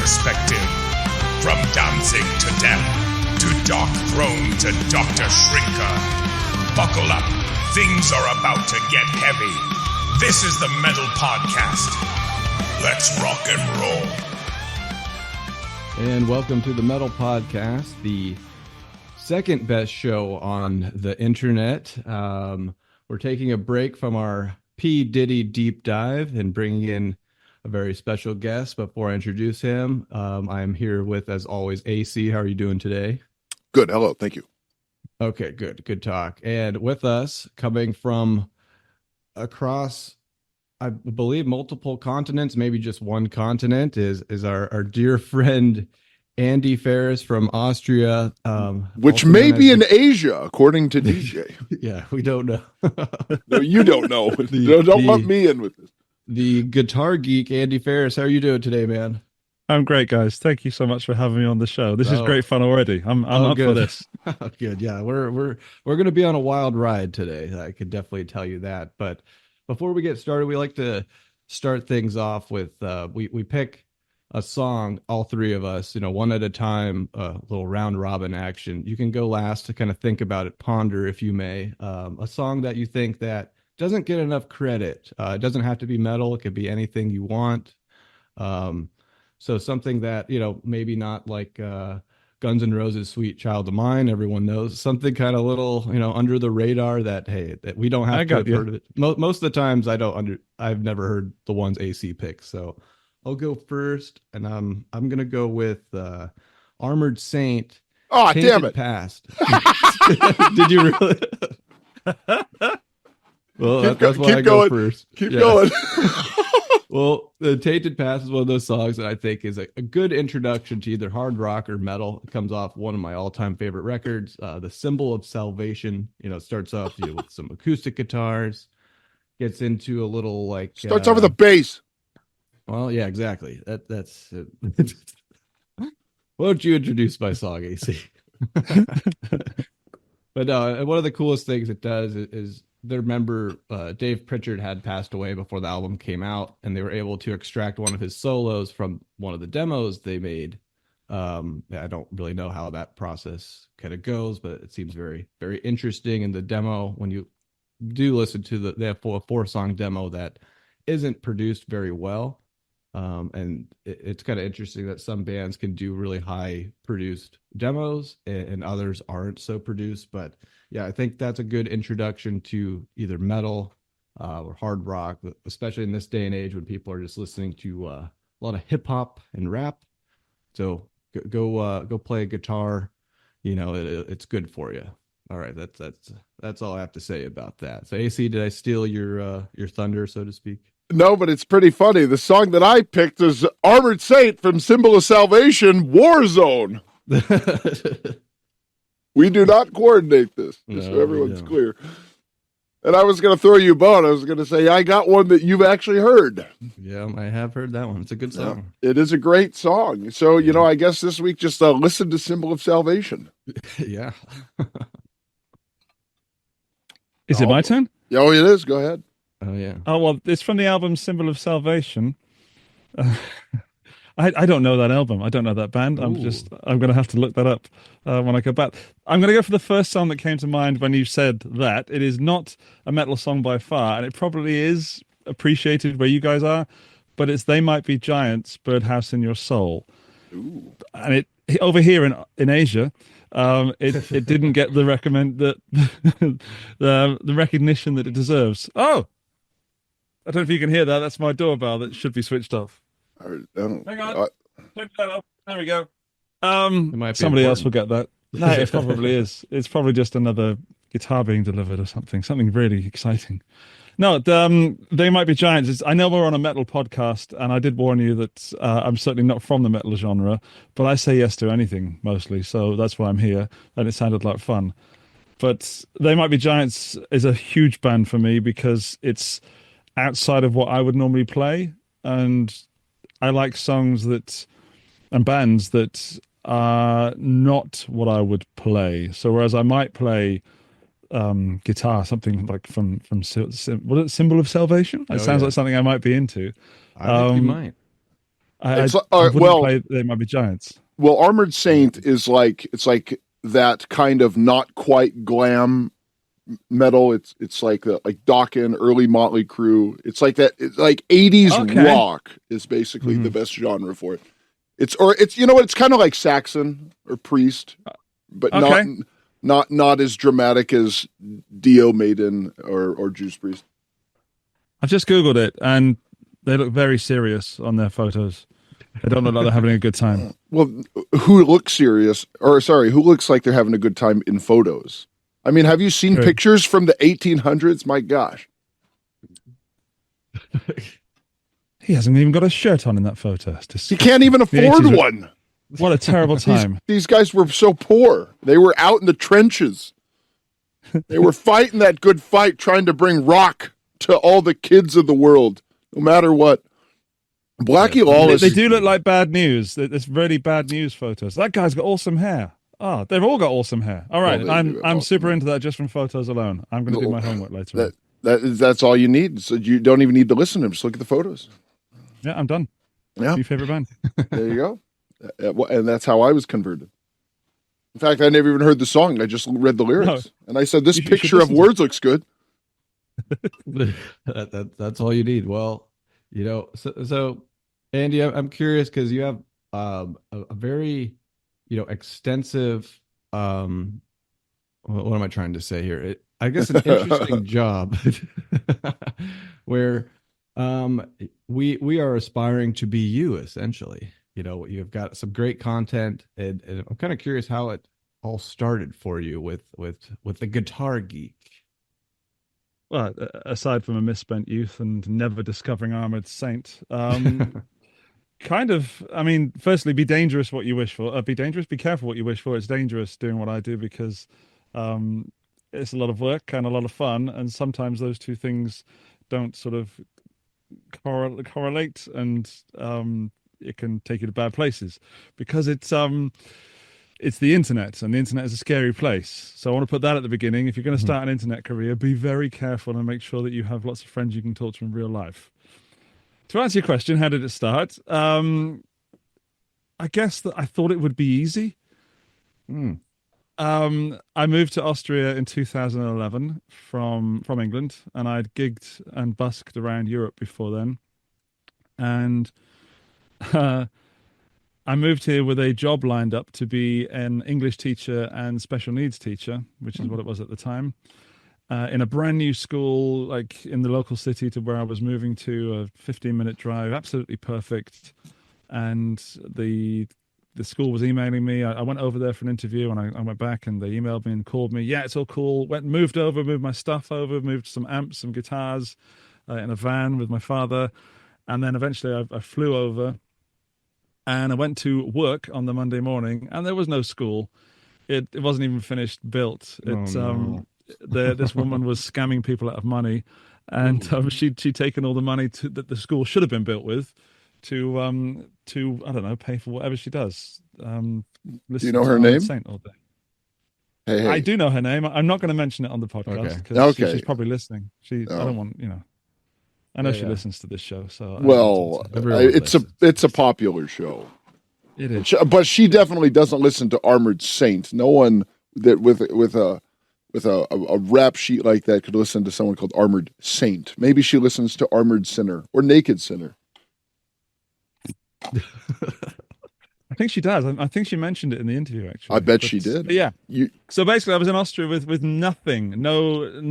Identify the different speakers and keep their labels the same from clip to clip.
Speaker 1: perspective. From Danzig to death, to Dark Throne to Dr. Shrinker. Buckle up, things are about to get heavy. This is the Metal Podcast. Let's rock and roll.
Speaker 2: And welcome to the Metal Podcast, the second best show on the internet. We're taking a break from our P. Diddy deep dive and bringing in a very special guest. Before I introduce him, I'm here with, as always, AC. How are you doing today?
Speaker 3: Good. Hello. Thank you.
Speaker 2: Okay, good. Good talk. And with us, coming from across, I believe, multiple continents, maybe just one continent, is our dear friend Andy Ferris from Austria,
Speaker 3: which may be in Asia, according to DJ.
Speaker 2: Yeah, we don't know.
Speaker 3: No, you don't know. Don't lump me in with this.
Speaker 2: The guitar geek, Andy Ferris. How are you doing today, man?
Speaker 4: I'm great, guys. Thank you so much for having me on the show. This is great fun already. I'm up
Speaker 2: good
Speaker 4: for this.
Speaker 2: Good. Yeah, we're going to be on a wild ride today. I could definitely tell you that. But before we get started, we like to start things off with we pick a song, all three of us, one at a time, a little round robin action. You can go last to kind of think about it, ponder, if you may, a song that you think that doesn't get enough credit. It doesn't have to be metal. It could be anything you want. So something that, maybe not like Guns N' Roses' Sweet Child of Mine, everyone knows. Something kind of little, under the radar that, hey, that we don't have to have heard of it. Most of the times I've never heard the ones AC picks. So I'll go first, and I'm gonna go with Armored Saint.
Speaker 3: Oh,
Speaker 2: Tainted
Speaker 3: damn it!
Speaker 2: Past. Did you really? Well, that's why I go first.
Speaker 3: Keep going.
Speaker 2: Well, the Tainted Past is one of those songs that I think is a good introduction to either hard rock or metal. It comes off one of my all-time favorite records, The Symbol of Salvation. It starts off with some acoustic guitars, gets into a little like
Speaker 3: starts off with a bass.
Speaker 2: Well, yeah, exactly. That's it. Why don't you introduce my song, AC? But one of the coolest things it does is their member Dave Pritchard had passed away before the album came out, and they were able to extract one of his solos from one of the demos they made. I don't really know how that process kind of goes, but it seems very, very interesting in the demo. When you do listen to they have a 4-song demo that isn't produced very well. And it's kind of interesting that some bands can do really high produced demos and others aren't so produced. But yeah, I think that's a good introduction to either metal or hard rock, especially in this day and age when people are just listening to a lot of hip hop and rap. So go play a guitar. It's good for you. All right, that's all I have to say about that. So AC, did I steal your thunder, so to speak?
Speaker 3: No, but it's pretty funny. The song that I picked is Armored Saint from Symbol of Salvation, Warzone. We do not coordinate this, just so everyone's clear. And I was going to throw you a bone. I was going to say, I got one that you've actually heard.
Speaker 2: Yeah, I have heard that one. It's a good song.
Speaker 3: It is a great song. So, I guess this week just listen to Symbol of Salvation.
Speaker 2: Yeah.
Speaker 4: Is it my turn?
Speaker 3: Oh, it is. Go ahead.
Speaker 2: Oh, yeah.
Speaker 4: Oh, well, it's from the album Symbol of Salvation. I don't know that album. I don't know that band. I'm going to have to look that up when I go back. I'm going to go for the first song that came to mind when you said that. It is not a metal song by far, and it probably is appreciated where you guys are, but it's They Might Be Giants, Birdhouse in Your Soul.
Speaker 3: Ooh.
Speaker 4: And it over here in Asia, it didn't get the the recognition that it deserves. Oh! I don't know if you can hear that. That's my doorbell that should be switched off. Hang on. Turn that off. There we go. Somebody else will get that. No, it probably is. It's probably just another guitar being delivered or something really exciting. No, They Might Be Giants. I know we're on a metal podcast, and I did warn you that I'm certainly not from the metal genre, but I say yes to anything mostly, so that's why I'm here, and it sounded like fun. But They Might Be Giants is a huge band for me because it's outside of what I would normally play, and I like songs and bands that are not what I would play. So whereas I might play guitar, something like from was it Symbol of Salvation? It sounds like something I might be into.
Speaker 2: I think you might.
Speaker 4: I wouldn't play They Might Be Giants.
Speaker 3: Well, Armored Saint is like that kind of not quite glam metal. It's like Dokken, early Motley Crue. It's like that. It's like 80s rock is basically the best genre for it. It's you know what? It's kind of like Saxon or Priest, but not as dramatic as Dio, Maiden, or Judas Priest.
Speaker 4: I've just Googled it, and they look very serious on their photos. They don't look like they're having a good time.
Speaker 3: Well, who looks serious? Or sorry, who looks like they're having a good time in photos? I mean, have you seen pictures from the 1800s? My gosh.
Speaker 4: He hasn't even got a shirt on in that photo.
Speaker 3: He can't even afford one.
Speaker 4: What a terrible time.
Speaker 3: These guys were so poor. They were out in the trenches. They were fighting that good fight, trying to bring rock to all the kids of the world, no matter what. Blackie Lawless.
Speaker 4: They do look like bad news. It's really bad news photos. That guy's got awesome hair. Oh, they've all got awesome hair. All right, I'm super into that just from photos alone. I'm going to do my homework later.
Speaker 3: That's all you need. So you don't even need to listen to them. Just look at the photos.
Speaker 4: Yeah, I'm done.
Speaker 3: Yeah,
Speaker 4: your favorite band.
Speaker 3: There you go. And that's how I was converted. In fact, I never even heard the song. I just read the lyrics, and I said, "This picture of words looks good."
Speaker 2: That's all you need. Well, you know, so Andy, I'm curious because you have a very, extensive. What am I trying to say here? I guess an interesting job where we are aspiring to be you, essentially. You've got some great content, and I'm kind of curious how it all started for you with the Guitar Geek.
Speaker 4: Well, aside from a misspent youth and never discovering Armored Saint, kind of, I mean, firstly, be dangerous what you wish for. Be careful what you wish for. It's dangerous doing what I do because it's a lot of work and a lot of fun, and sometimes those two things don't sort of correlate, and it can take you to bad places because it's the internet, and the internet is a scary place. So I want to put that at the beginning. If you're going to start an internet career, be very careful and make sure that you have lots of friends you can talk to in real life. To answer your question, how did it start? I guess that I thought it would be easy. I moved to Austria in 2011 from England, and I'd gigged and busked around Europe before then. And I moved here with a job lined up to be an English teacher and special needs teacher, which is what it was at the time, in a brand new school, like in the local city to where I was moving to, a 15-minute drive, absolutely perfect. And the school was emailing me. I went over there for an interview, and I went back, and they emailed me and called me. Yeah, it's all cool. Moved my stuff over, moved some amps, some guitars in a van with my father. And then eventually I flew over, and I went to work on the Monday morning, and there was no school. It wasn't even finished built. This woman was scamming people out of money, and she'd taken all the money that the school should have been built with to I don't know, pay for whatever she does.
Speaker 3: Do you know her name?
Speaker 4: Saint all day.
Speaker 3: Hey.
Speaker 4: I do know her name. I'm not going to mention it on the podcast because she's probably listening. I don't want, I know she listens to this show, so
Speaker 3: it's a popular show.
Speaker 4: It is,
Speaker 3: but she definitely doesn't listen to Armored Saint. No one that with a rap sheet like that could listen to someone called Armored Saint. Maybe she listens to Armored Sinner or Naked Sinner.
Speaker 4: I think she does. I think she mentioned it in the interview, actually.
Speaker 3: I bet she did.
Speaker 4: Yeah. So basically, I was in Austria with nothing to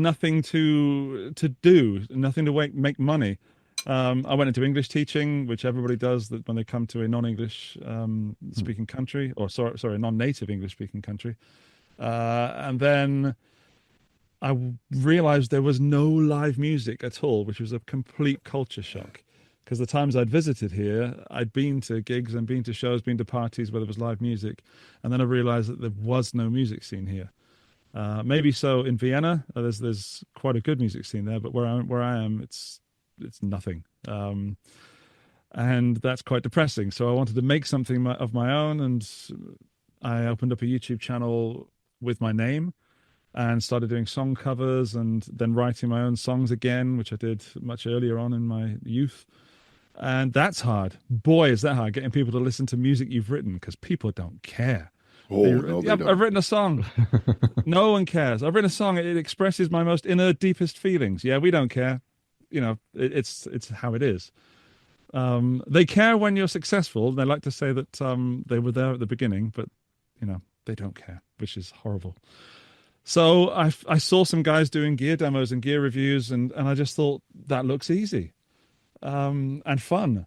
Speaker 4: do, nothing to make money. I went into English teaching, which everybody does that when they come to a non-English speaking country, or sorry, non-native English speaking country. And then I realized there was no live music at all, which was a complete culture shock. Because the times I'd visited here, I'd been to gigs and been to shows, been to parties where there was live music. And then I realized that there was no music scene here. Maybe so in Vienna, there's quite a good music scene there, but where I am, it's nothing. And that's quite depressing. So I wanted to make something of my own, and I opened up a YouTube channel with my name and started doing song covers and then writing my own songs again, which I did much earlier on in my youth. And that's hard. Boy, is that hard, getting people to listen to music you've written, because people don't care.
Speaker 3: Oh, no, they don't.
Speaker 4: I've written a song. No one cares. I've written a song. It expresses my most inner, deepest feelings. Yeah, we don't care. It's how it is. They care when you're successful. They like to say that they were there at the beginning, but they don't care, which is horrible. So I saw some guys doing gear demos and gear reviews, and I just thought that looks easy and fun.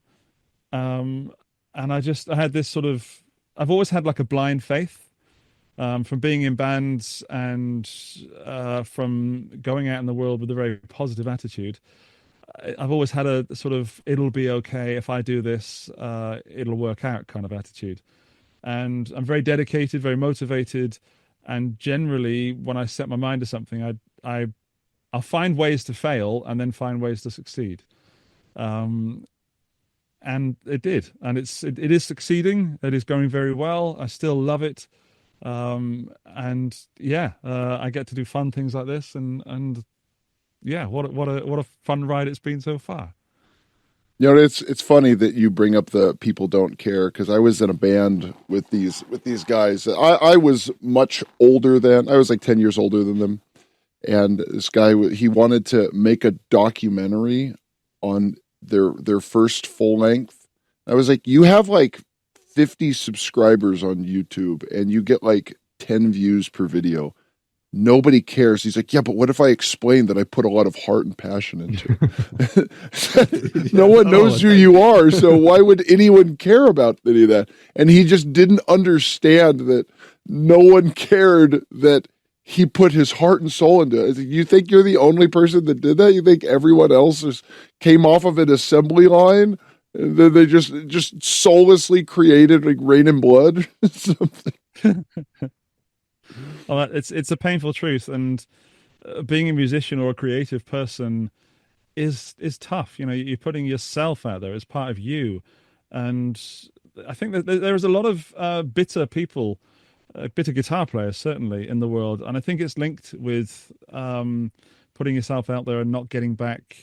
Speaker 4: And I had this sort of, I've always had like a blind faith from being in bands and from going out in the world with a very positive attitude. I've always had a sort of, it'll be okay if I do this, it'll work out kind of attitude. And I'm very dedicated, very motivated. And generally, when I set my mind to something, I'll find ways to fail and then find ways to succeed. And it did. And it is succeeding. It is going very well. I still love it. And yeah, I get to do fun things like this. And yeah, what a fun ride it's been so far.
Speaker 3: It's funny that you bring up the people don't care, because I was in a band with these guys. I was much older than, I was like 10 years older than them. And this guy, he wanted to make a documentary on their first full length. I was like, you have like 50 subscribers on YouTube and you get like 10 views per video. Nobody cares. He's like, yeah, but what if I explain that I put a lot of heart and passion into it? No one knows who you are, so why would anyone care about any of that? And he just didn't understand that no one cared that he put his heart and soul into it. You think you're the only person that did that? You think everyone else came off of an assembly line? And then they just soullessly created like Rain and Blood? Something.
Speaker 4: Well, it's a painful truth, and being a musician or a creative person is tough. You're putting yourself out there as part of you, and I think that there is a lot of bitter people, bitter guitar players certainly in the world, and I think it's linked with putting yourself out there and not getting back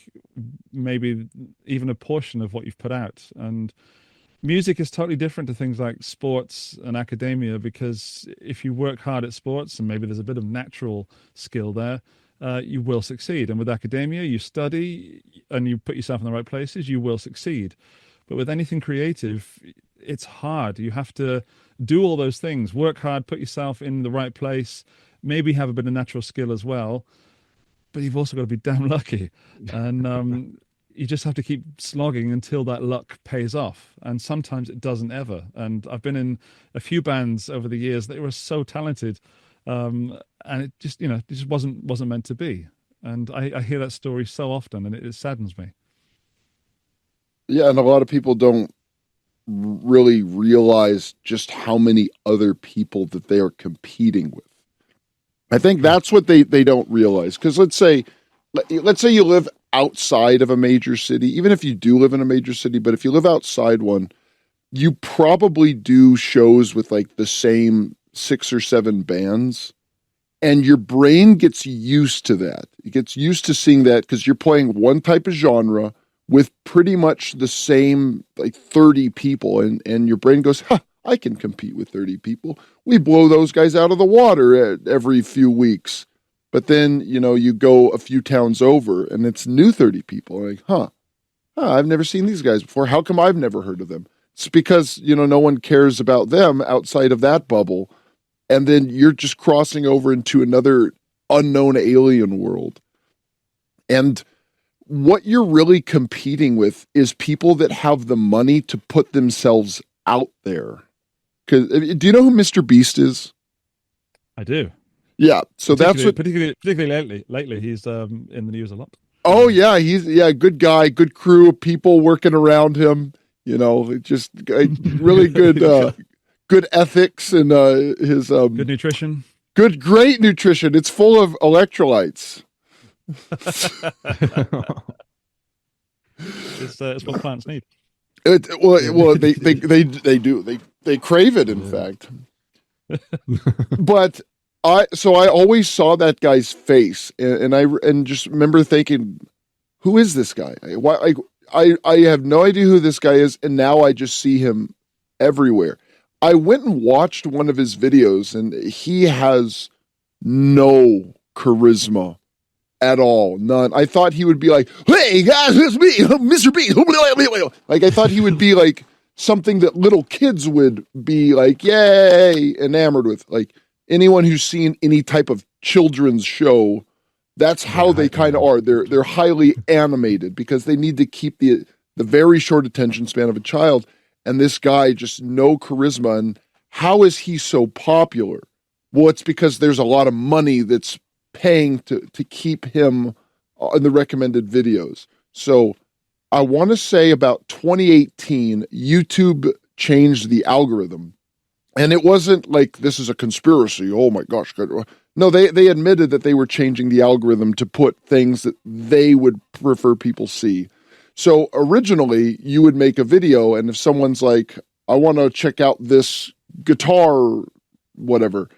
Speaker 4: maybe even a portion of what you've put out. And music is totally different to things like sports and academia, because if you work hard at sports and maybe there's a bit of natural skill there, you will succeed. And with academia, you study and you put yourself in the right places, you will succeed. But with anything creative, it's hard. You have to do all those things, work hard, put yourself in the right place, maybe have a bit of natural skill as well. But you've also got to be damn lucky. And you just have to keep slogging until that luck pays off. And sometimes it doesn't ever. And I've been in a few bands over the years that were so talented. And it just, it just wasn't meant to be. And I hear that story so often, and it saddens me.
Speaker 3: Yeah. And a lot of people don't really realize just how many other people that they are competing with. I think that's what they don't realize. Because let's say you live outside of a major city, even if you do live in a major city, but if you live outside one, you probably do shows with like the same 6 or 7 bands, and your brain gets used to that. It gets used to seeing that because you're playing one type of genre with pretty much the same like 30 people, and your brain goes, I can compete with 30 people. We blow those guys out of the water every few weeks. But then, you go a few towns over and it's new 30 people. Like, I've never seen these guys before. How come I've never heard of them? It's because, no one cares about them outside of that bubble. And then you're just crossing over into another unknown alien world. And what you're really competing with is people that have the money to put themselves out there. Do you know who Mr. Beast is?
Speaker 4: I do.
Speaker 3: Yeah, so that's what
Speaker 4: particularly lately he's in the news a lot.
Speaker 3: Oh yeah, he's good guy, good crew of people working around him. Just really good, good ethics and his
Speaker 4: good nutrition.
Speaker 3: Great nutrition. It's full of electrolytes.
Speaker 4: It's what plants need.
Speaker 3: Well, they do. They crave it. In fact, but. I always saw that guy's face, and just remember thinking, who is this guy? I have no idea who this guy is, and now I just see him everywhere. I went and watched one of his videos, and he has no charisma at all. None. I thought he would be like, "Hey guys, it's me, Mr. Beast." Like I thought he would be like something that little kids would be like, "Yay!" enamored with. Like anyone who's seen any type of children's show, that's how they kind of are. They're highly animated because they need to keep the very short attention span of a child. And this guy just no charisma. And how is he so popular? Well, it's because there's a lot of money that's paying to keep him in the recommended videos. So I want to say about 2018, YouTube changed the algorithm. And it wasn't like this is a conspiracy. Oh my gosh. No, they admitted that they were changing the algorithm to put things that they would prefer people see. So originally you would make a video, and if someone's like, I want to check out this guitar, whatever,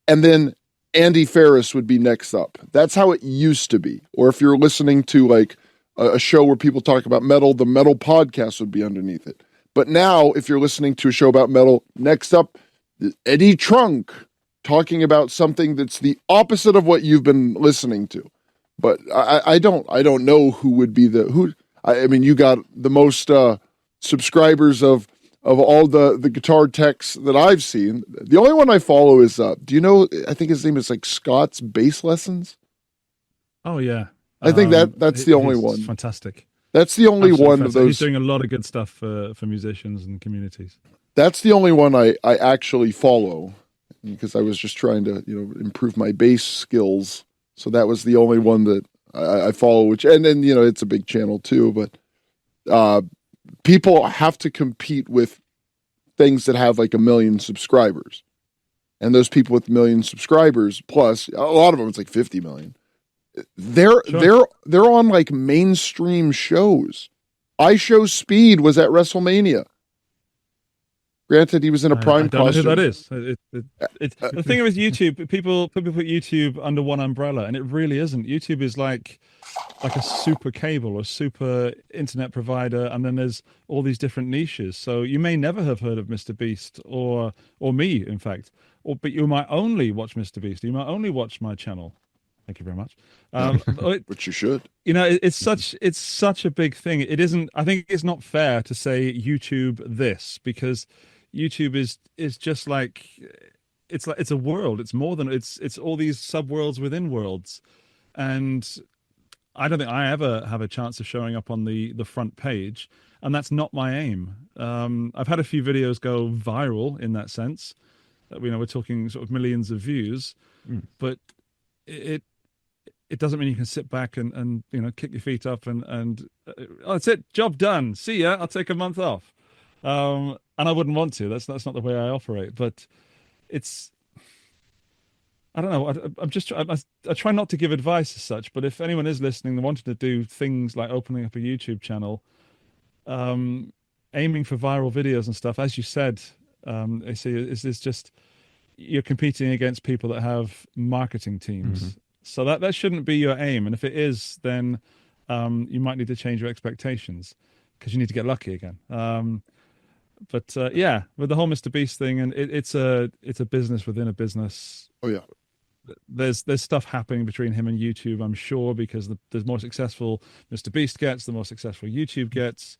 Speaker 3: and then Andy Ferris would be next up. That's how it used to be. Or if you're listening to like a show where people talk about metal, the metal podcast would be underneath it. But now if you're listening to a show about metal, next up, Eddie Trunk talking about something that's the opposite of what you've been listening to. But I don't know who would be who. I mean, you got the most subscribers of all the guitar techs that I've seen. The only one I follow is, do you know, I think his name is like Scott's Bass Lessons.
Speaker 4: Oh yeah.
Speaker 3: I think that's the only one.
Speaker 4: Fantastic.
Speaker 3: That's the only
Speaker 4: Absolutely
Speaker 3: one
Speaker 4: fantastic.
Speaker 3: of those.
Speaker 4: He's doing a lot of good stuff for musicians and communities.
Speaker 3: That's the only one I actually follow because I was just trying to, improve my bass skills. So that was the only one that I follow, and then, it's a big channel too, but people have to compete with things that have like 1 million subscribers. And those people with 1 million subscribers, plus a lot of them, it's like 50 million. They're on like mainstream shows. iShow Speed was at WrestleMania. Granted, he was in a prime costume.
Speaker 4: I don't know who that is. The thing with YouTube, people put YouTube under one umbrella, and it really isn't. YouTube is like a super cable or super internet provider, and then there's all these different niches. So you may never have heard of Mr. Beast or me, in fact, but you might only watch Mr. Beast. You might only watch my channel. Thank you very much.
Speaker 3: Which you should.
Speaker 4: It's such a big thing. It isn't. I think it's not fair to say YouTube this, because YouTube is just like it's a world. It's more than it's all these subworlds within worlds, and I don't think I ever have a chance of showing up on the front page, and that's not my aim. I've had a few videos go viral in that sense. We're talking sort of millions of views, but it doesn't mean you can sit back and kick your feet up and oh, that's it, job done. See ya. I'll take a month off. And I wouldn't want to. That's not the way I operate. But it's, I don't know. I try not to give advice as such. But if anyone is listening and wanted to do things like opening up a YouTube channel, aiming for viral videos and stuff, as you said, I see, is this just you're competing against people that have marketing teams. Mm-hmm. So that shouldn't be your aim. And if it is, then you might need to change your expectations because you need to get lucky again. But yeah, with the whole Mr. Beast thing, and it's a business within a business.
Speaker 3: Oh yeah,
Speaker 4: there's stuff happening between him and YouTube, I'm sure, because the more successful Mr. Beast gets, the more successful YouTube gets.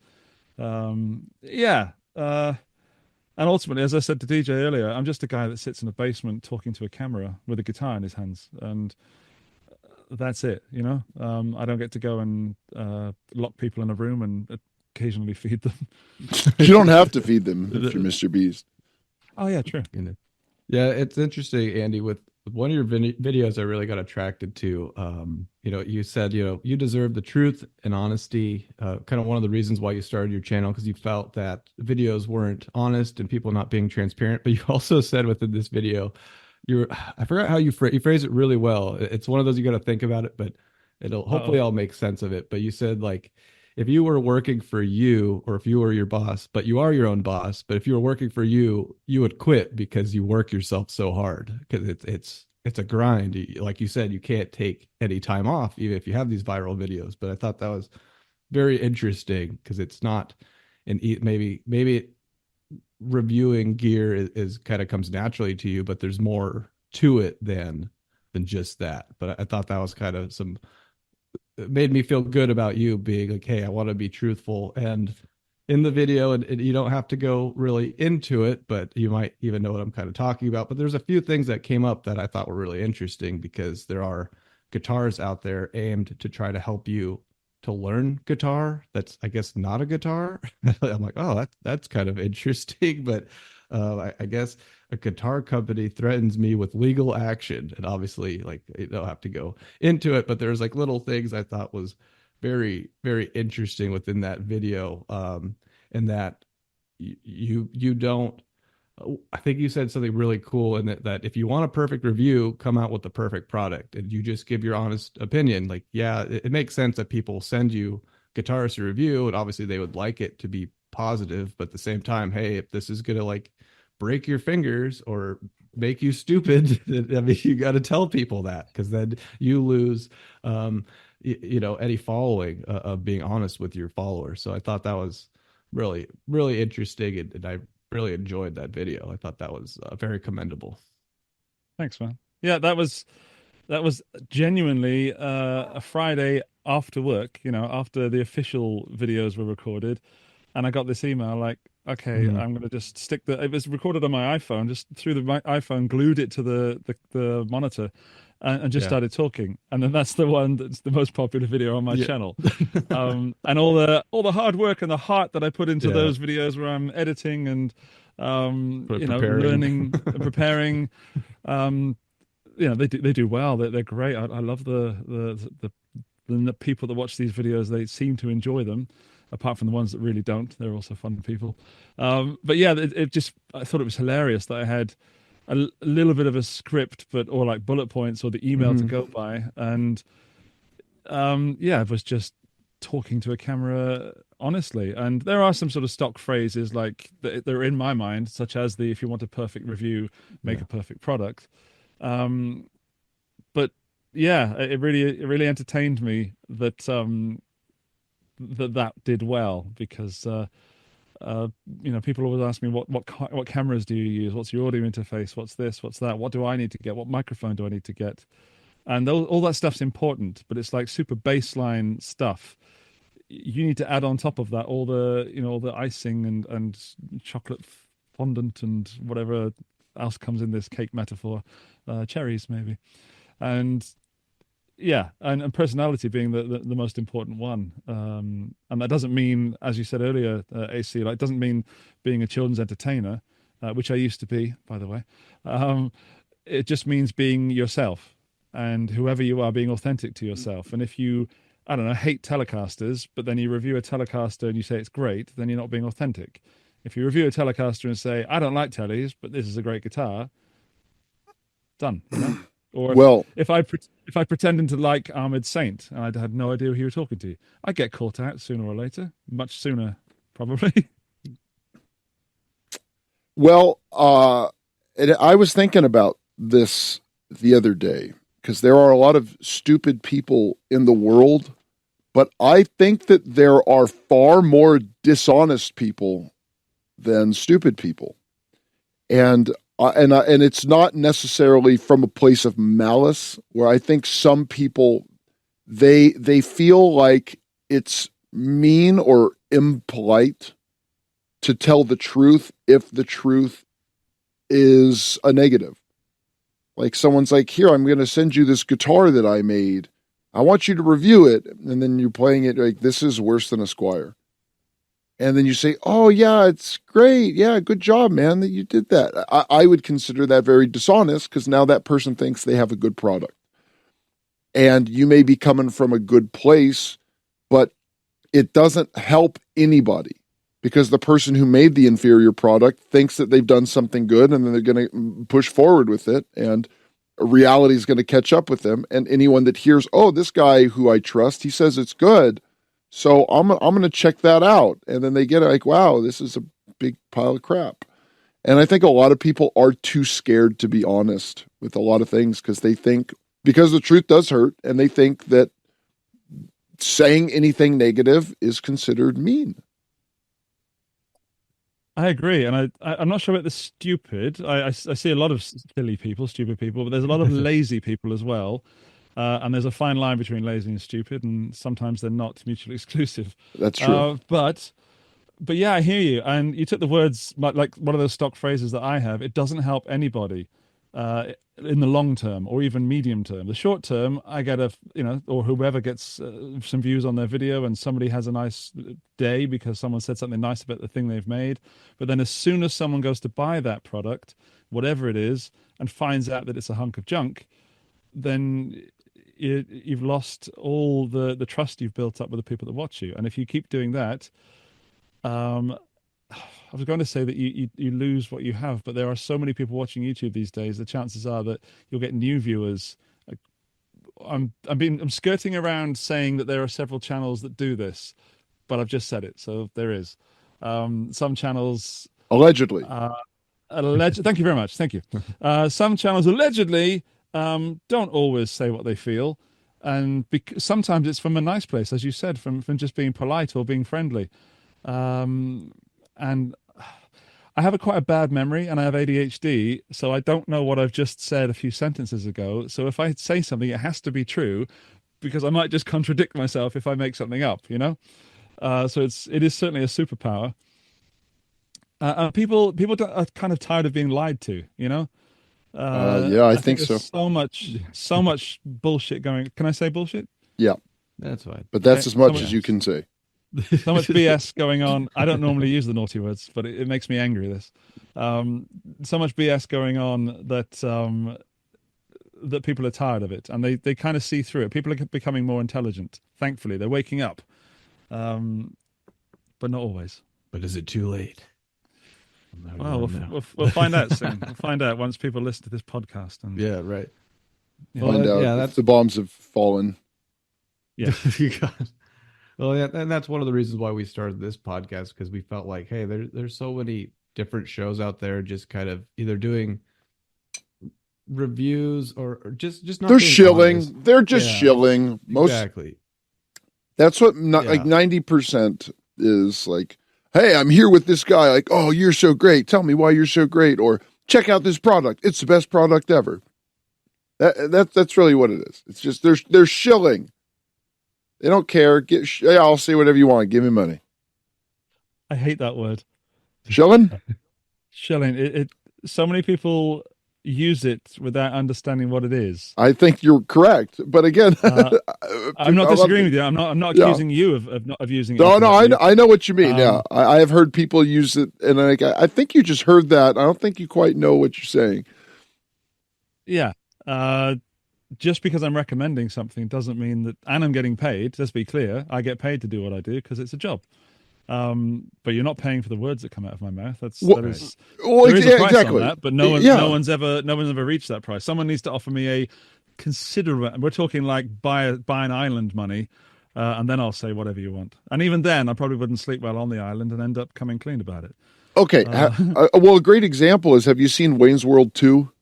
Speaker 4: And ultimately, as I said to DJ earlier, I'm just a guy that sits in a basement talking to a camera with a guitar in his hands, and that's it. I don't get to go and lock people in a room and occasionally feed them.
Speaker 3: You don't have to feed them if you're Mr. Beast.
Speaker 4: Oh yeah, true.
Speaker 2: Yeah, it's interesting, Andy. With one of your videos, I really got attracted to. You said you deserve the truth and honesty. Kind of one of the reasons why you started your channel, because you felt that videos weren't honest and people not being transparent. But you also said within this video, I forgot how you phrase it really well. It's one of those you got to think about it, but it'll hopefully I'll make sense of it. But you said like, if you were working for you, or if you were your boss, but you are your own boss, but if you were working for you, you would quit because you work yourself so hard, because it's a grind. Like you said, you can't take any time off, even if you have these viral videos. But I thought that was very interesting because it's not maybe reviewing gear is kind of comes naturally to you, but there's more to it than just that. But I thought that was kind of it made me feel good about you being like, hey, I want to be truthful. And in the video, and you don't have to go really into it, but you might even know what I'm kind of talking about. But there's a few things that came up that I thought were really interesting because there are guitars out there aimed to try to help you to learn guitar. That's, I guess, not a guitar. I'm like, oh, that's kind of interesting. But I guess a guitar company threatens me with legal action, and obviously, like, you don't have to go into it. But there's like little things I thought was very, very interesting within that video, and that you don't. I think you said something really cool, and that if you want a perfect review, come out with the perfect product, and you just give your honest opinion. Like, yeah, it makes sense that people send you guitars to review, and obviously they would like it to be positive, but at the same time, hey, if this is gonna like break your fingers or make you stupid, I mean, you got to tell people that, because then you lose, any following of being honest with your followers. So I thought that was really, really interesting, and I really enjoyed that video. I thought that was very commendable.
Speaker 4: Thanks, man. Yeah, that was genuinely a Friday after work, after the official videos were recorded, and I got this email like, okay, I'm going to just stick it was recorded on my iPhone, just threw my iPhone, glued it to the monitor, and just started talking. And then that's the one that's the most popular video on my channel. And all the hard work and the heart that I put into those videos where I'm editing and, learning and preparing, they do well. They're great. I love the people that watch these videos. They seem to enjoy them. Apart from the ones that really don't, they're also fun people. But yeah, I thought it was hilarious that I had a little bit of a script, or like bullet points or the email to go by. And I was just talking to a camera honestly. And there are some sort of stock phrases like they're in my mind, such as if you want a perfect review, make a perfect product. But yeah, it really entertained me that that did well, because people always ask me what cameras do you use, what's your audio interface, what's this, what's that, what do I need to get, what microphone do I need to get, and all that stuff's important, but it's like super baseline stuff. You need to add on top of that all the icing and chocolate fondant and whatever else comes in this cake metaphor, cherries maybe, and and personality being the most important one. And that doesn't mean, as you said earlier, AC, like, it doesn't mean being a children's entertainer, which I used to be, by the way. It just means being yourself, and whoever you are, being authentic to yourself. And if you, I don't know, hate Telecasters, but then you review a Telecaster and you say it's great, then you're not being authentic. If you review a Telecaster and say, I don't like Tellies, but this is a great guitar, done, Or if I pretended to like Ahmed Saint and I had no idea who you were talking to, I'd get caught out sooner or later, much sooner, probably.
Speaker 3: Well, I was thinking about this the other day, because there are a lot of stupid people in the world, but I think that there are far more dishonest people than stupid people. And it's not necessarily from a place of malice, where I think some people, they feel like it's mean or impolite to tell the truth if the truth is a negative. Like, someone's like, here, I'm going to send you this guitar that I made. I want you to review it. And then you're playing it like, this is worse than a Squire. And then you say, oh, yeah, it's great. Yeah, good job, man, that you did that. I would consider that very dishonest, because now that person thinks they have a good product. And you may be coming from a good place, but it doesn't help anybody, because the person who made the inferior product thinks that they've done something good, and then they're going to push forward with it, and reality is going to catch up with them. And anyone that hears, oh, this guy who I trust, he says it's good, so I'm going to check that out. And then they get like, wow, this is a big pile of crap. And I think a lot of people are too scared to be honest with a lot of things, because they think, because the truth does hurt, and they think that saying anything negative is considered mean.
Speaker 4: I agree, and I'm not sure about the stupid. I see a lot of silly people, stupid people, but there's a lot of lazy people as well, and there's a fine line between lazy and stupid, and sometimes they're not mutually exclusive.
Speaker 3: That's true.
Speaker 4: But yeah, I hear you, and you took the words like one of those stock phrases that I have. It doesn't help anybody in the long term or even medium term. The short term, I get or whoever gets some views on their video, and somebody has a nice day because someone said something nice about the thing they've made. But then as soon as someone goes to buy that product, whatever it is, and finds out that it's a hunk of junk, then you've lost all the trust you've built up with the people that watch you. And if you keep doing that, I was going to say that you lose what you have, but there are so many people watching YouTube these days. The chances are that you'll get new viewers. I'm skirting around saying that there are several channels that do this, but I've just said it, so there is. Some channels
Speaker 3: allegedly.
Speaker 4: Thank you very much. Thank you. Some channels allegedly don't always say what they feel, and sometimes it's from a nice place, as you said, from just being polite or being friendly. And I have quite a bad memory, and I have ADHD, so I don't know what I've just said a few sentences ago. So if I say something, it has to be true, because I might just contradict myself if I make something up, So it is certainly a superpower. People are kind of tired of being lied to,
Speaker 3: Yeah, I think so.
Speaker 4: So much bullshit going. Can I say bullshit?
Speaker 3: Yeah,
Speaker 2: that's fine.
Speaker 3: But that's as much as you can say.
Speaker 4: So much BS going on. I don't normally use the naughty words, but it makes me angry. So much BS going on that people are tired of it, and they kind of see through it. People are becoming more intelligent. Thankfully, they're waking up, but not always.
Speaker 2: But is it too late?
Speaker 4: Well, we'll find out soon. We'll find out once people listen to this podcast. And
Speaker 2: yeah, right.
Speaker 3: Find out if the bombs have fallen.
Speaker 4: Yeah.
Speaker 2: Well, yeah, and that's one of the reasons why we started this podcast, because we felt like, hey, there's so many different shows out there, just kind of either doing reviews or just not.
Speaker 3: They're shilling. Honest. They're just shilling.
Speaker 2: Exactly.
Speaker 3: That's what like 90% is like. Hey, I'm here with this guy. Like, oh, you're so great. Tell me why you're so great, or check out this product. It's the best product ever. That's really what it is. It's just they're shilling. They don't care. I'll say whatever you want. Give me money.
Speaker 4: I hate that word.
Speaker 3: Shilling?
Speaker 4: Shilling. So many people use it without understanding what it is.
Speaker 3: I think you're correct, but again,
Speaker 4: I'm not disagreeing with you. I'm not accusing you of using it.
Speaker 3: No, I know what you mean. I have heard people use it, and I think you just heard that. I don't think you quite know what you're saying.
Speaker 4: Yeah. Just because I'm recommending something doesn't mean that, and I'm getting paid. Let's be clear, I get paid to do what I do because it's a job. But you're not paying for the words that come out of my mouth. There is a price on that, but no one's ever reached that price. Someone needs to offer me a considerable. We're talking like buy an island money, and then I'll say whatever you want. And even then, I probably wouldn't sleep well on the island and end up coming clean about it.
Speaker 3: Okay. Well, a great example is: have you seen Wayne's World 2?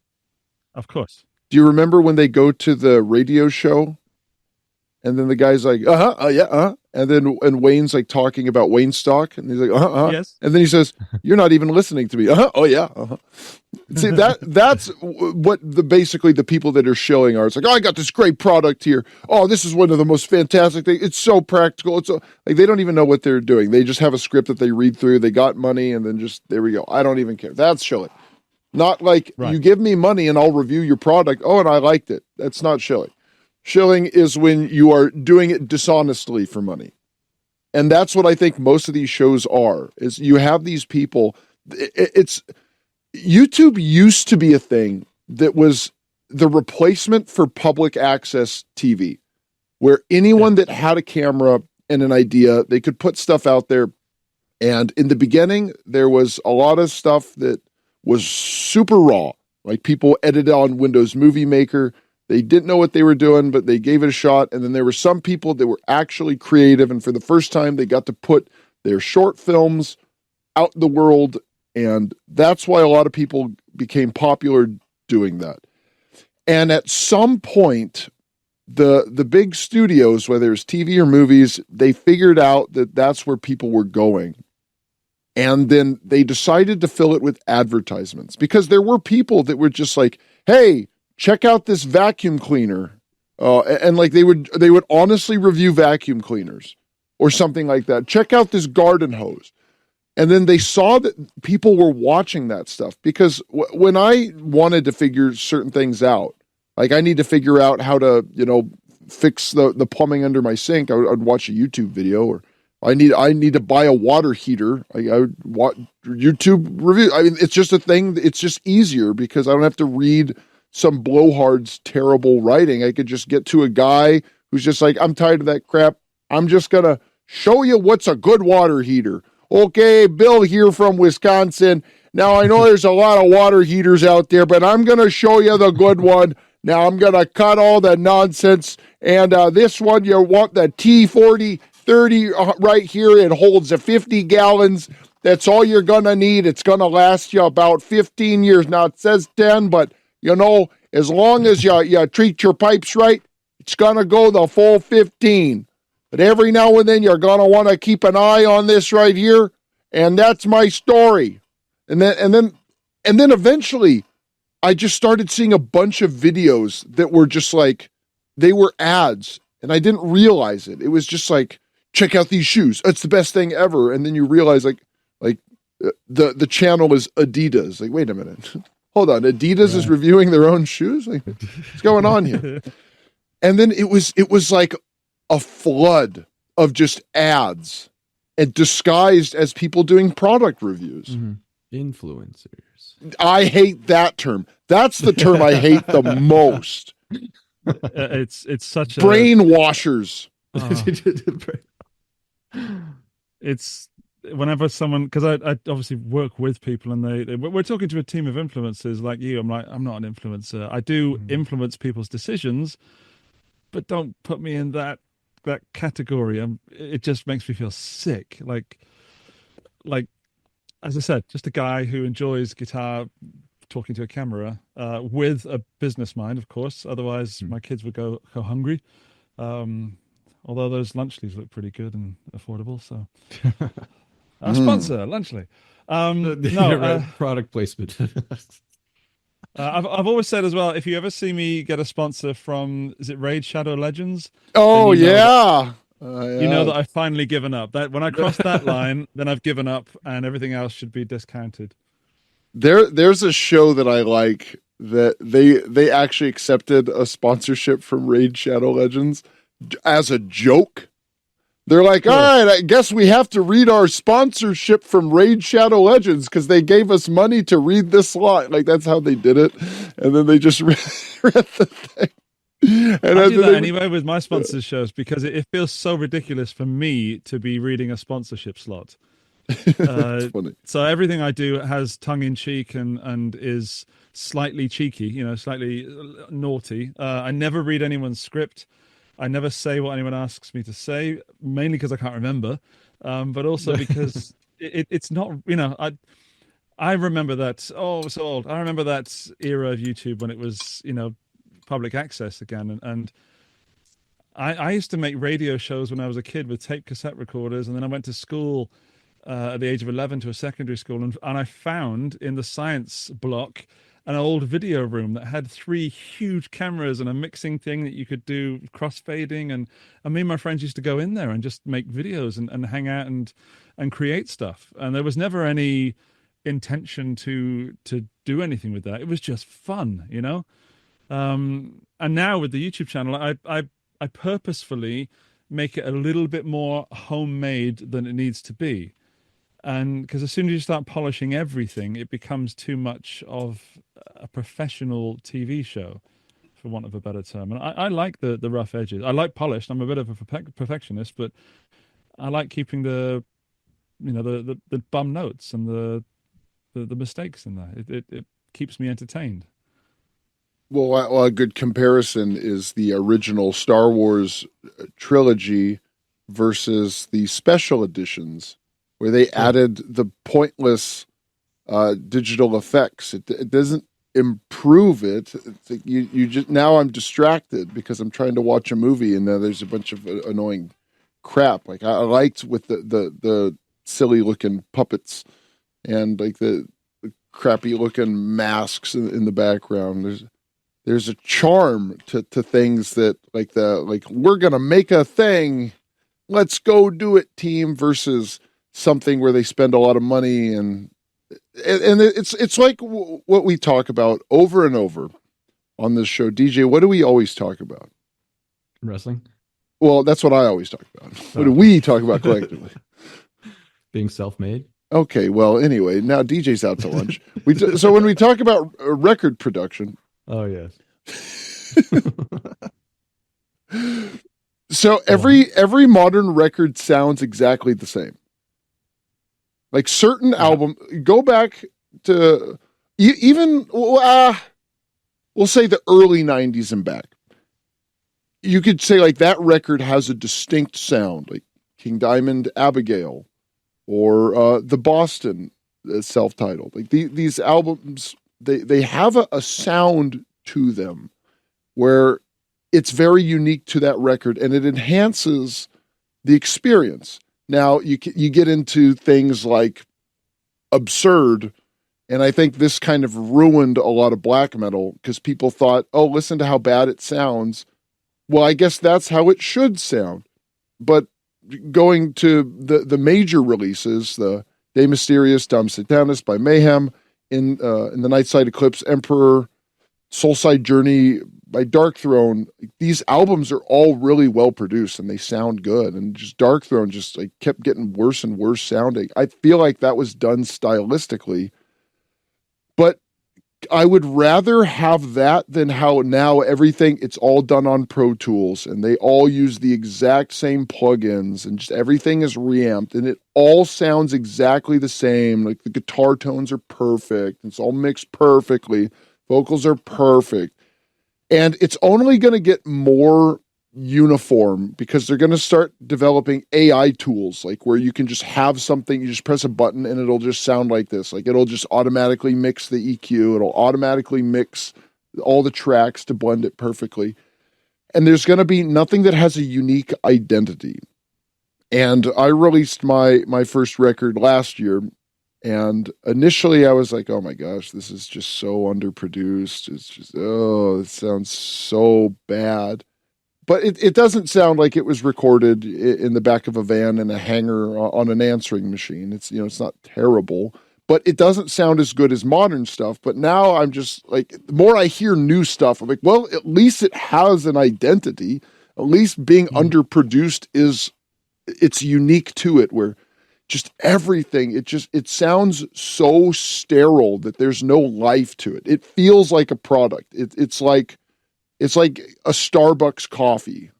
Speaker 4: Of course.
Speaker 3: Do you remember when they go to the radio show, and then the guy's like, and Wayne's like talking about Wayne stock, and he's like,
Speaker 4: yes,
Speaker 3: and then he says, "You're not even listening to me." See, that's what basically the people that are showing are. It's like, oh, I got this great product here. Oh, this is one of the most fantastic things. It's so practical. It's so, like they don't even know what they're doing. They just have a script that they read through. They got money, and then just there we go. I don't even care. That's showing. Not like you give me money and I'll review your product. Oh, and I liked it. That's not shilling. Shilling is when you are doing it dishonestly for money. And that's what I think most of these shows are, is you have these people. It's YouTube used to be a thing that was the replacement for public access TV, where anyone that had a camera and an idea, they could put stuff out there. And in the beginning, there was a lot of stuff that was super raw. Like people edited on Windows Movie Maker. They didn't know what they were doing, but they gave it a shot. And then there were some people that were actually creative. And for the first time, they got to put their short films out in the world. And that's why a lot of people became popular doing that. And at some point, the big studios, whether it's TV or movies, they figured out that that's where people were going. And then they decided to fill it with advertisements, because there were people that were just like, hey, check out this vacuum cleaner. And like they would honestly review vacuum cleaners or something like that. Check out this garden hose. And then they saw that people were watching that stuff, because when I wanted to figure certain things out, like I need to figure out how to, fix the plumbing under my sink, I'd watch a YouTube video, or I need to buy a water heater. I would watch YouTube review. I mean, it's just a thing. It's just easier because I don't have to read some blowhard's terrible writing. I could just get to a guy who's just like, I'm tired of that crap. I'm just going to show you what's a good water heater. Okay, Bill here from Wisconsin. Now, I know there's a lot of water heaters out there, but I'm going to show you the good one. Now, I'm going to cut all the nonsense. And this one, you want the T4030 right here. It holds 50 gallons. That's all you're going to need. It's going to last you about 15 years. Now, it says 10, but, as long as you treat your pipes right, it's going to go the full 15. But every now and then, you're going to want to keep an eye on this right here. And that's my story. And then eventually, I just started seeing a bunch of videos that were just like, they were ads, and I didn't realize it. It was just like, check out these shoes. It's the best thing ever. And then you realize like the channel is Adidas. Like, wait a minute. Hold on. Adidas is reviewing their own shoes? Like, what's going on here? And then it was like a flood of just ads and disguised as people doing product reviews.
Speaker 2: Mm-hmm. Influencers.
Speaker 3: I hate that term. That's the term I hate the most.
Speaker 4: It's such a
Speaker 3: brainwashers.
Speaker 4: It's whenever someone, because I obviously work with people, and we're talking to a team of influencers like you. I'm like, I'm not an influencer. I do influence people's decisions, but don't put me in that category. It just makes me feel sick. Like as I said, just a guy who enjoys guitar, talking to a camera, with a business mind, of course. Otherwise, my kids would go hungry. Although those Lunchleys look pretty good and affordable, so our sponsor, Lunchly.
Speaker 2: Product placement.
Speaker 4: I've always said as well, if you ever see me get a sponsor from, is it Raid Shadow Legends?
Speaker 3: Oh yeah.
Speaker 4: You know that I've finally given up. That when I cross that line, then I've given up, and everything else should be discounted.
Speaker 3: There's a show that I like that they actually accepted a sponsorship from Raid Shadow Legends as a joke. They're like, all right, I guess we have to read our sponsorship from Raid Shadow Legends because they gave us money to read this line. Like, that's how they did it. And then they just read the thing. And
Speaker 4: I do that anyway with my sponsor shows, because it feels so ridiculous for me to be reading a sponsorship slot.
Speaker 3: Funny.
Speaker 4: So everything I do has tongue in cheek and is slightly cheeky, slightly naughty. I never read anyone's script. I never say what anyone asks me to say, mainly because I can't remember, but also because it's not, I remember that. Oh, so old. I remember that era of YouTube when it was, public access again. And I used to make radio shows when I was a kid with tape cassette recorders. And then I went to school at the age of 11 to a secondary school. And I found in the science block an old video room that had 3 huge cameras and a mixing thing that you could do crossfading. And me and my friends used to go in there and just make videos and hang out and create stuff. And there was never any intention to do anything with that. It was just fun, And now with the YouTube channel, I purposefully make it a little bit more homemade than it needs to be. And because as soon as you start polishing everything, it becomes too much of a professional TV show, for want of a better term. And I like the rough edges. I like polished. I'm a bit of a perfectionist, but I like keeping the bum notes and the mistakes in there. It keeps me entertained.
Speaker 3: Well, a good comparison is the original Star Wars trilogy versus the special editions, where they added the pointless digital effects. It doesn't. improve it. It's like you just, now I'm distracted because I'm trying to watch a movie and then there's a bunch of annoying crap. Like I liked with the silly looking puppets and like the crappy looking masks in the background. There's a charm to things that like we're gonna make a thing, let's go do it, team, versus something where they spend a lot of money and it's like what we talk about over and over on this show. DJ, what do we always talk about?
Speaker 2: Wrestling.
Speaker 3: Well, that's what I always talk about. What do we talk about collectively?
Speaker 2: Being self-made.
Speaker 3: Okay, well, anyway, now DJ's out to lunch. So when we talk about record production.
Speaker 2: Oh, yes.
Speaker 3: So every modern record sounds exactly the same. Like certain album, go back to even, we'll say the early 90s and back. You could say like that record has a distinct sound, like King Diamond, Abigail, or the Boston self-titled. Like these albums, they have a sound to them where it's very unique to that record and it enhances the experience. Now you get into things like Absurd, and I think this kind of ruined a lot of black metal because people thought, oh, listen to how bad it sounds. Well, I guess that's how it should sound. But going to the major releases, the De Mysterious, Dom Satanis by Mayhem, in the Nightside Eclipse, Emperor, Soulside Journey by Dark Throne, these albums are all really well produced and they sound good. And just Dark Throne just like kept getting worse and worse sounding. I feel like that was done stylistically, but I would rather have that than how now everything, it's all done on Pro Tools and they all use the exact same plugins and just everything is reamped and it all sounds exactly the same. Like the guitar tones are perfect. It's all mixed perfectly. Vocals are perfect. And it's only going to get more uniform because they're going to start developing AI tools, like where you can just have something, you just press a button and it'll just sound like this. Like it'll just automatically mix the EQ. It'll automatically mix all the tracks to blend it perfectly. And there's going to be nothing that has a unique identity. And I released my first record last year. And initially I was like, oh my gosh, this is just so underproduced. It's just, it sounds so bad. But it doesn't sound like it was recorded in the back of a van in a hangar on an answering machine. It's, it's not terrible, but it doesn't sound as good as modern stuff. But now I'm just like, the more I hear new stuff, I'm like, well, at least it has an identity. At least being underproduced it's unique to it, where just everything, it sounds so sterile that there's no life to it. It feels like a product. It's like a Starbucks coffee.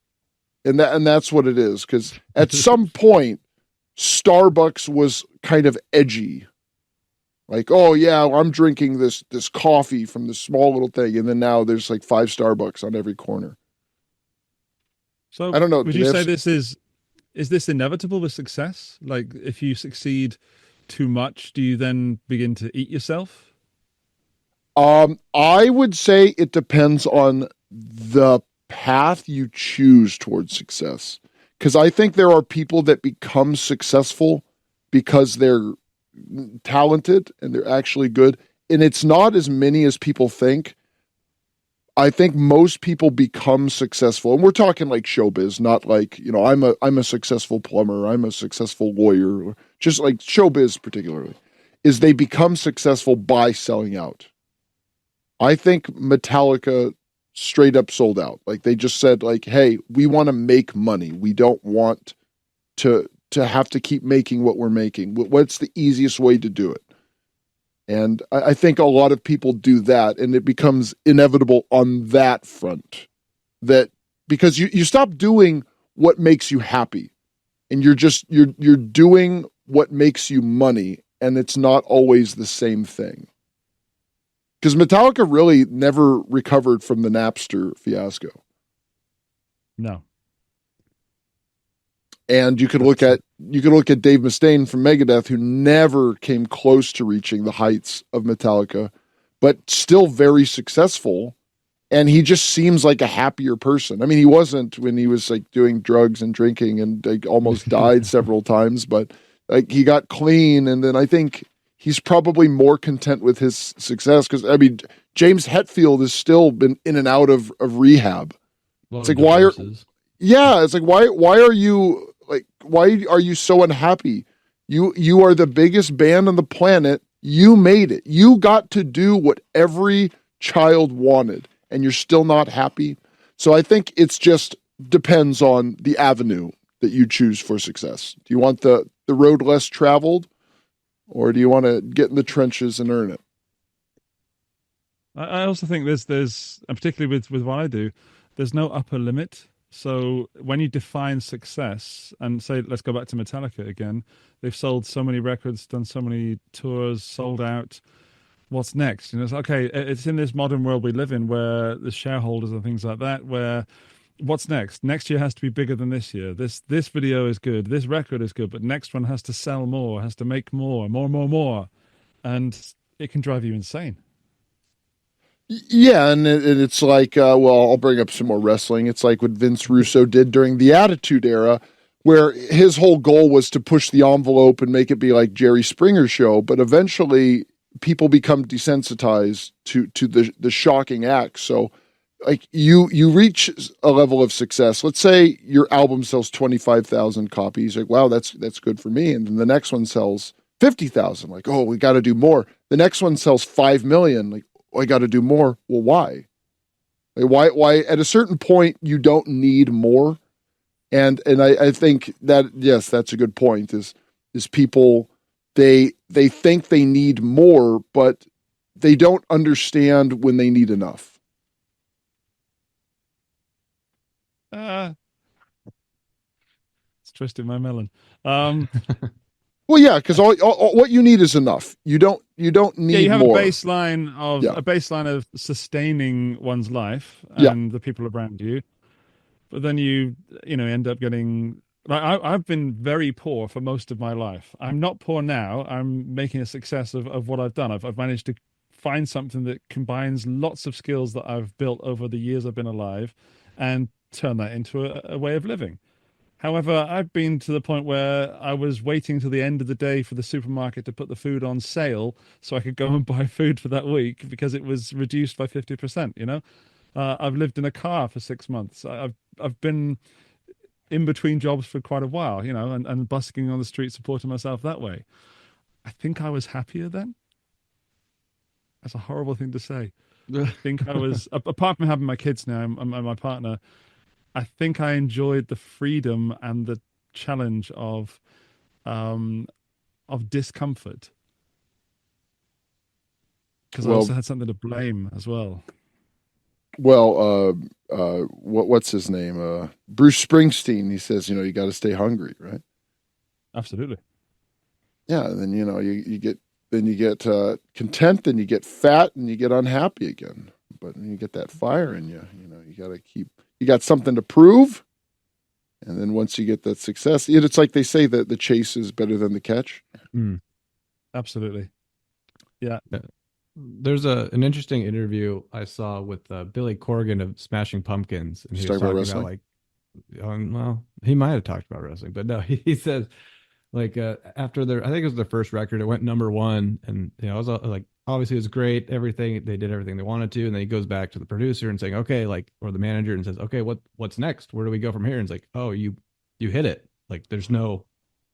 Speaker 3: And that's what it is. Because at some point, Starbucks was kind of edgy. Like, oh yeah, I'm drinking this coffee from this small little thing. And then now there's like 5 Starbucks on every corner.
Speaker 4: So
Speaker 3: I don't know.
Speaker 4: Would you say this is this inevitable with success? Like if you succeed too much, do you then begin to eat yourself?
Speaker 3: I would say it depends on the path you choose towards success. Because I think there are people that become successful because they're talented and they're actually good. And it's not as many as people think. I think most people become successful, and we're talking like showbiz, not like, I'm a successful plumber, I'm a successful lawyer, just like showbiz particularly, is they become successful by selling out. I think Metallica straight up sold out. Like they just said like, hey, we want to make money. We don't want to have to keep making what we're making. What's the easiest way to do it? And I think a lot of people do that, and it becomes inevitable on that front. That because you stop doing what makes you happy, and you're doing what makes you money, and it's not always the same thing. Because Metallica really never recovered from the Napster fiasco.
Speaker 4: No.
Speaker 3: And you could look at Dave Mustaine from Megadeth, who never came close to reaching the heights of Metallica, but still very successful. And he just seems like a happier person. I mean, he wasn't when he was like doing drugs and drinking and like almost died several times, but like he got clean. And then I think he's probably more content with his success. Cause I mean, James Hetfield has still been in and out of rehab. It's like, it's like, why are you so unhappy? You are the biggest band on the planet. You made it. You got to do what every child wanted, and you're still not happy. So I think it's just depends on the avenue that you choose for success. Do you want the road less traveled, or do you want to get in the trenches and earn it?
Speaker 4: I also think there's and particularly with what I do, there's no upper limit. So when you define success, and say, let's go back to Metallica again, they've sold so many records, done so many tours, sold out. What's next? It's okay. It's in this modern world we live in where the shareholders and things like that, where what's next? Next year has to be bigger than this year. This video is good. This record is good, but next one has to sell more, has to make more. And it can drive you insane.
Speaker 3: Yeah, and it's like, I'll bring up some more wrestling. It's like what Vince Russo did during the Attitude Era, where his whole goal was to push the envelope and make it be like Jerry Springer's show. But eventually, people become desensitized to the shocking acts. So, like you reach a level of success. Let's say your album sells 25,000 copies. Like, wow, that's good for me. And then the next one sells 50,000. Like, oh, we got to do more. The next one sells 5 million. Like, I got to do more. Well, why? Like, why? At a certain point, you don't need more. And I think that, yes, that's a good point. Is people they think they need more, but they don't understand when they need enough.
Speaker 4: It's twisting my melon.
Speaker 3: Well, yeah, because all what you need is enough. You don't need more.
Speaker 4: You have more. A baseline of sustaining one's life and the people around you. But then you end up getting. I've been very poor for most of my life. I'm not poor now. I'm making a success of what I've done. I've managed to find something that combines lots of skills that I've built over the years I've been alive, and turn that into a way of living. However, I've been to the point where I was waiting till the end of the day for the supermarket to put the food on sale so I could go and buy food for that week because it was reduced by 50%, I've lived in a car for 6 months. I've been in between jobs for quite a while, and busking on the street supporting myself that way. I think I was happier then. That's a horrible thing to say. I think I was, apart from having my kids now and my partner, I think I enjoyed the freedom and the challenge of discomfort, because I also had something to blame as well.
Speaker 3: Well, what's his name? Bruce Springsteen. He says, you got to stay hungry, right?
Speaker 4: Absolutely.
Speaker 3: Yeah, and then you get content, then you get fat, and you get unhappy again. But when you get that fire in you, you got to keep. You got something to prove, and then once you get that success, it's like they say that the chase is better than the catch.
Speaker 4: Absolutely, yeah.
Speaker 2: There's an interesting interview I saw with Billy Corgan of Smashing Pumpkins, and he was talking about like, well, he might have talked about wrestling, but no, he says like after I think it was their first record, it went #1, and it was like. Obviously, it was great. Everything they did, everything they wanted to, and then he goes back to the producer and saying, "Okay," or the manager, and says, "Okay, what's next? Where do we go from here?" And it's like, "Oh, you hit it. Like, there's no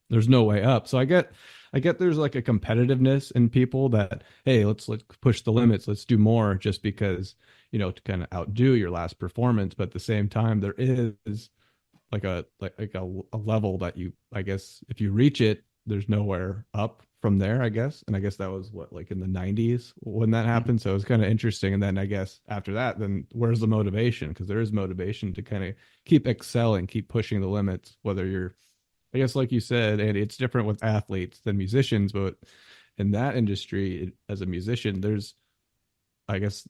Speaker 2: way up." So I get there's like a competitiveness in people that, hey, let's push the limits, let's do more, just because to kind of outdo your last performance. But at the same time, there is like a level that I guess if you reach it, there's nowhere up from there, I guess. And I guess that was like in the 90s when that happened. So it was kind of interesting. And then I guess after that, then where's the motivation? Because there is motivation to kind of keep excelling, keep pushing the limits, whether you're, I guess, like you said, and it's different with athletes than musicians, but in that industry, as a musician, there's, I guess,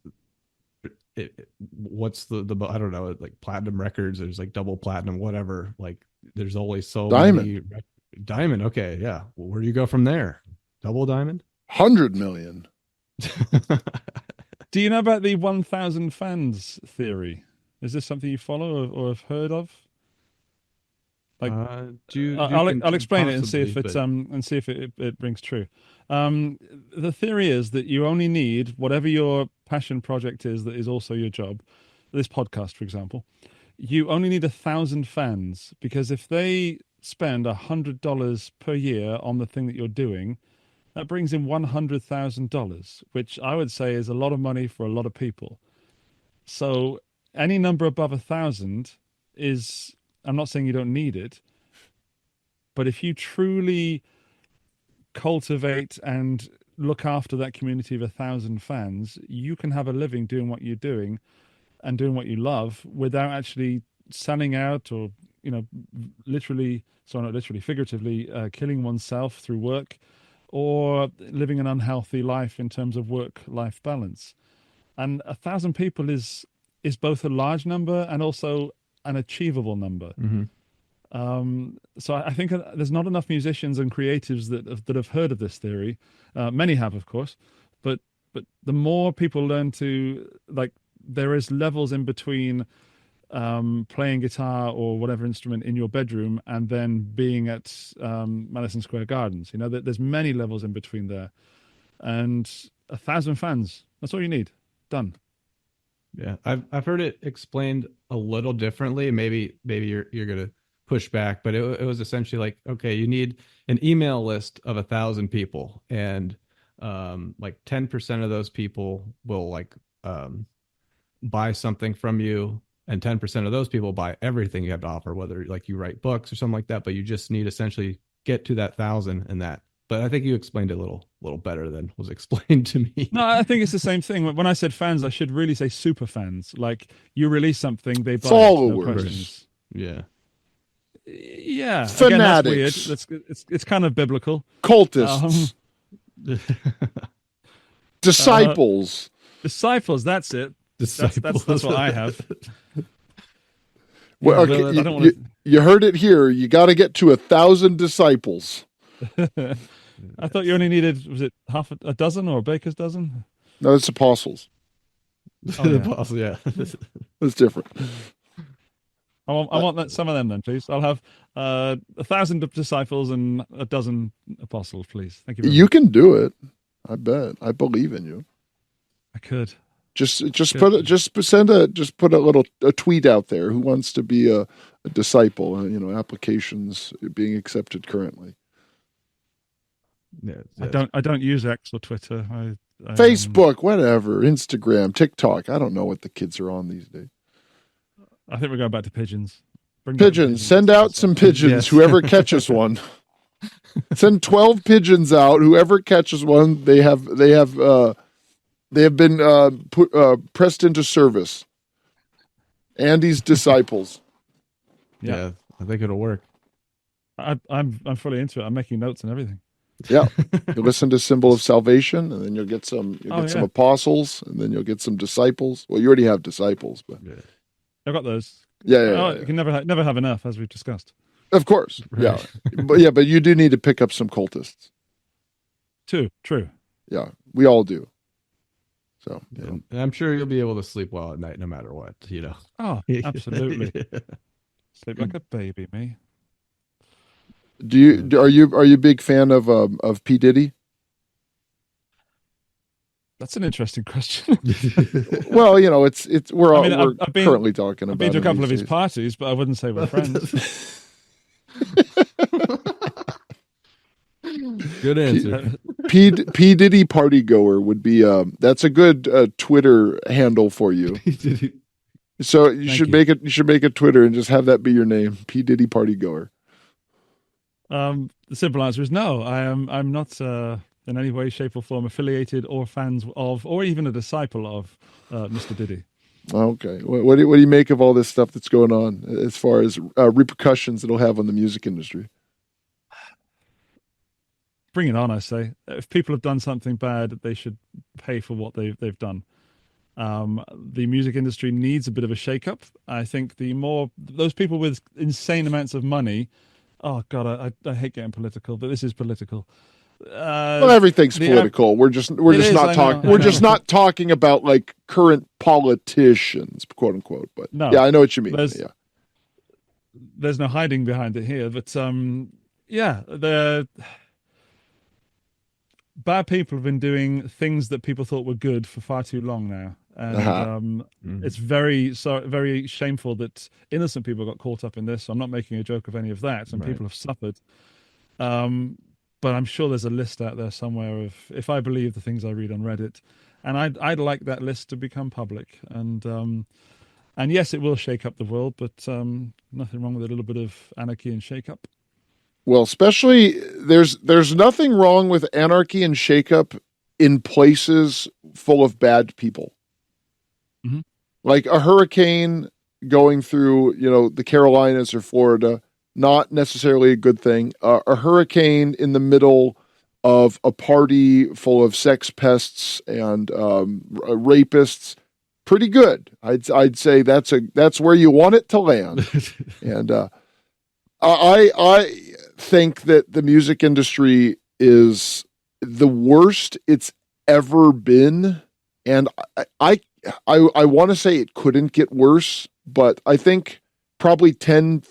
Speaker 2: what's the I don't know, like platinum records, there's like double platinum, whatever. Like there's only so many. Diamond. Okay. Yeah. Well, where do you go from there? Double diamond?
Speaker 3: 100 million.
Speaker 4: Do you know about the 1,000 fans theory? Is this something you follow or have heard of? Like, I'll explain it and see if it rings true. The theory is that you only need whatever your passion project is that is also your job. This podcast, for example, you only need 1,000 fans, because if they spend $100 per year on the thing that you're doing, that brings in $100,000, which I would say is a lot of money for a lot of people. So any number above 1,000 is, I'm not saying you don't need it, but if you truly cultivate and look after that community of 1,000 fans, you can have a living doing what you're doing and doing what you love without actually selling out or, figuratively, killing oneself through work or living an unhealthy life in terms of work-life balance. And 1,000 people is both a large number and also an achievable number. So I think there's not enough musicians and creatives that have heard of this theory. Many have, of course, but the more people learn to, like, there is levels in between playing guitar or whatever instrument in your bedroom and then being at Madison Square Gardens. There's many levels in between there, and 1,000 fans, that's all you need. Done.
Speaker 2: Yeah, I've heard it explained a little differently. Maybe you're gonna push back, but it was essentially like, okay, you need an email list of 1,000 people, and like 10% of those people will buy something from you, and 10% of those people buy everything you have to offer, whether like you write books or something like that. But you just need essentially get to that 1,000 and that. But I think you explained it a little better than was explained to me.
Speaker 4: No, I think it's the same thing. When I said fans, I should really say super fans. Like, you release something, they buy
Speaker 3: followers.
Speaker 4: No questions.
Speaker 2: Yeah.
Speaker 4: Yeah.
Speaker 3: Fanatics.
Speaker 4: Again, that's weird. It's kind of biblical.
Speaker 3: Cultists. Disciples.
Speaker 4: Disciples, that's it. That's what I have.
Speaker 3: Well, okay, you heard it here. You got to get to 1,000 disciples.
Speaker 4: I thought you only needed, was it half a dozen or a baker's dozen?
Speaker 3: No, it's apostles.
Speaker 4: Oh, yeah.
Speaker 2: Apostles, yeah.
Speaker 3: It's different.
Speaker 4: I want some of them then, please. I'll have 1,000 disciples and a dozen apostles, please. Thank you very much.
Speaker 3: You can do it. I bet. I believe in you.
Speaker 4: I could.
Speaker 3: Just put a little tweet out there. Who wants to be a disciple? Applications being accepted currently.
Speaker 2: Yeah,
Speaker 4: I don't use X or Twitter.
Speaker 3: Facebook, whatever, Instagram, TikTok. I don't know what the kids are on these days.
Speaker 4: I think we're going back to pigeons.
Speaker 3: Pigeons. Send out some pigeons. Yes. Whoever catches one. Send 12 pigeons out. Whoever catches one, they have been pressed into service. Andy's disciples.
Speaker 2: Yeah, I think it'll work.
Speaker 4: I'm fully into it. I'm making notes and everything.
Speaker 3: Yeah, you listen to Symbol of Salvation, and then you'll get some. Some apostles, and then you'll get some disciples. Well, you already have disciples, but
Speaker 4: I've got those.
Speaker 3: Yeah.
Speaker 4: You can never have enough, as we've discussed.
Speaker 3: Of course, right. but you do need to pick up some cultists.
Speaker 4: True.
Speaker 3: Yeah, we all do. So,
Speaker 2: and I'm sure you'll be able to sleep well at night, no matter what.
Speaker 4: Oh, absolutely. Sleep like a baby, me.
Speaker 3: Are you a big fan of P. Diddy?
Speaker 4: That's an interesting question.
Speaker 3: Well, we're currently talking about.
Speaker 4: I've been to a couple of his parties, but I wouldn't say we're friends.
Speaker 2: Good answer.
Speaker 3: P. Diddy party goer would be that's a good Twitter handle for you. So you should make a Twitter and just have that be your name, P. Diddy party goer.
Speaker 4: The simple answer is no. I'm not in any way, shape, or form affiliated or fans of, or even a disciple of Mr. Diddy.
Speaker 3: Okay. What do you make of all this stuff that's going on as far as repercussions it'll have on the music industry?
Speaker 4: Bring it on, I say. If people have done something bad, they should pay for what they've done. The music industry needs a bit of a shake-up. I think those people with insane amounts of money, oh God, I hate getting political, but this is political.
Speaker 3: Well, everything's political. We're just not talking about like current politicians, quote unquote. But no, yeah, I know what you mean.
Speaker 4: There's no hiding behind it here. But the bad people have been doing things that people thought were good for far too long now, and it's very shameful that innocent people got caught up in this. So I'm not making a joke of any of that, and people have suffered. But I'm sure there's a list out there somewhere of, if I believe the things I read on Reddit, and I'd like that list to become public. And yes, it will shake up the world, but nothing wrong with a little bit of anarchy and shake up.
Speaker 3: Well, especially there's nothing wrong with anarchy and shake up in places full of bad people.
Speaker 4: Mm-hmm.
Speaker 3: Like a hurricane going through, the Carolinas or Florida. Not necessarily a good thing. A hurricane in the middle of a party full of sex pests and rapists, pretty good. I'd say that's where you want it to land. And I think that the music industry is the worst it's ever been, and I want to say it couldn't get worse, but I think probably 10-20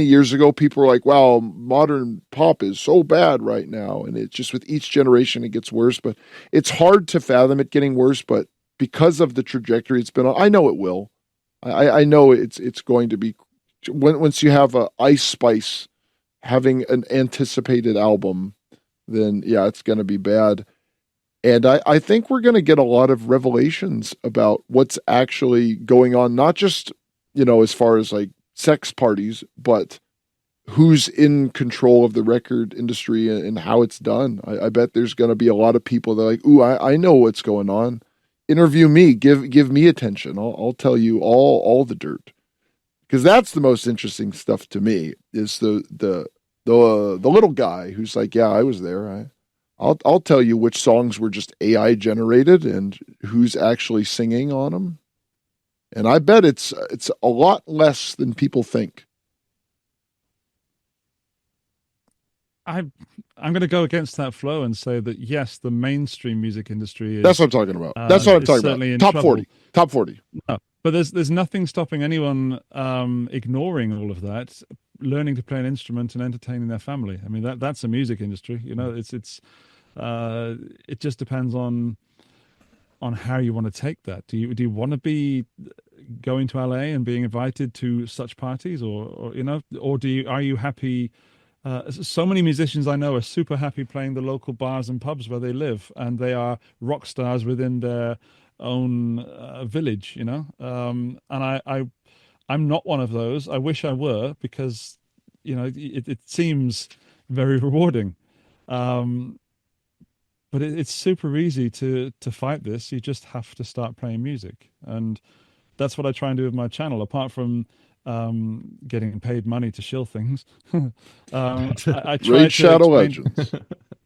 Speaker 3: years ago, people were like, wow, modern pop is so bad right now. And it's just with each generation, it gets worse. But it's hard to fathom it getting worse. But because of the trajectory it's been on, I know it will. I know it's going to be, once you have Ice Spice having an anticipated album, then yeah, it's going to be bad. And I think we're going to get a lot of revelations about what's actually going on, not just, as far as like sex parties, but who's in control of the record industry and how it's done. I bet there's going to be a lot of people that are like, ooh, I know what's going on. Interview me, give me attention. I'll tell you all the dirt, because that's the most interesting stuff to me. Is the little guy who's like, yeah, I was there. I'll tell you which songs were just AI generated and who's actually singing on them. And I bet it's a lot less than people think.
Speaker 4: I'm going to go against that flow and say that yes, the mainstream music industry is.
Speaker 3: That's what I'm talking about. That's what I'm talking about. Top 40.
Speaker 4: No, but there's nothing stopping anyone ignoring all of that, learning to play an instrument and entertaining their family. I mean, that's a music industry. It just depends on how you want to take that. Do you want to be going to LA and being invited to such parties, or are you happy? So many musicians I know are super happy playing the local bars and pubs where they live, and they are rock stars within their own village, and I'm not one of those. I wish I were, because it seems very rewarding. But it's super easy to fight this. You just have to start playing music. And that's what I try and do with my channel. Apart from getting paid money to shill things, I try
Speaker 3: Raid Shadow Legends.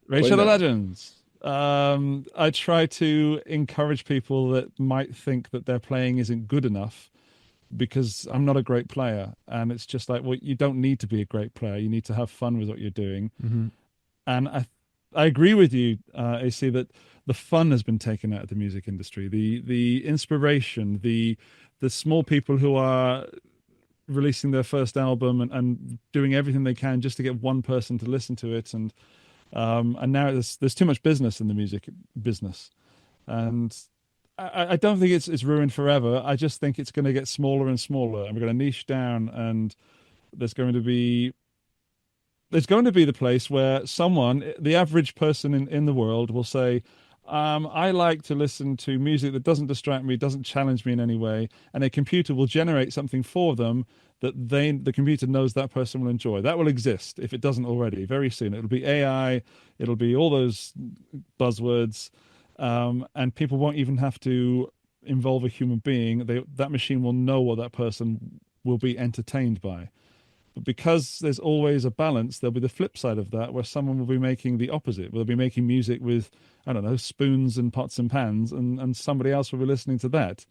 Speaker 4: Raid Shadow Legends. I try to encourage people that might think that their playing isn't good enough, because I'm not a great player. And it's just like, well, you don't need to be a great player. You need to have fun with what you're doing.
Speaker 2: Mm-hmm.
Speaker 4: And I agree with you, AC, that the fun has been taken out of the music industry. The inspiration, the small people who are releasing their first album and doing everything they can just to get one person to listen to it, and now there's too much business in the music business, and I don't think it's ruined forever. I just think it's going to get smaller and smaller, and we're going to niche down, and there's going to be the place where someone, the average person in the world, will say, I like to listen to music that doesn't distract me, doesn't challenge me in any way, and a computer will generate something for them that the computer knows that person will enjoy. That will exist, if it doesn't already, very soon. It'll be AI, it'll be all those buzzwords, and people won't even have to involve a human being. That machine will know what that person will be entertained by. But because there's always a balance, there'll be the flip side of that, where someone will be making the opposite. They'll be making music with, I don't know, spoons and pots and pans, and somebody else will be listening to that.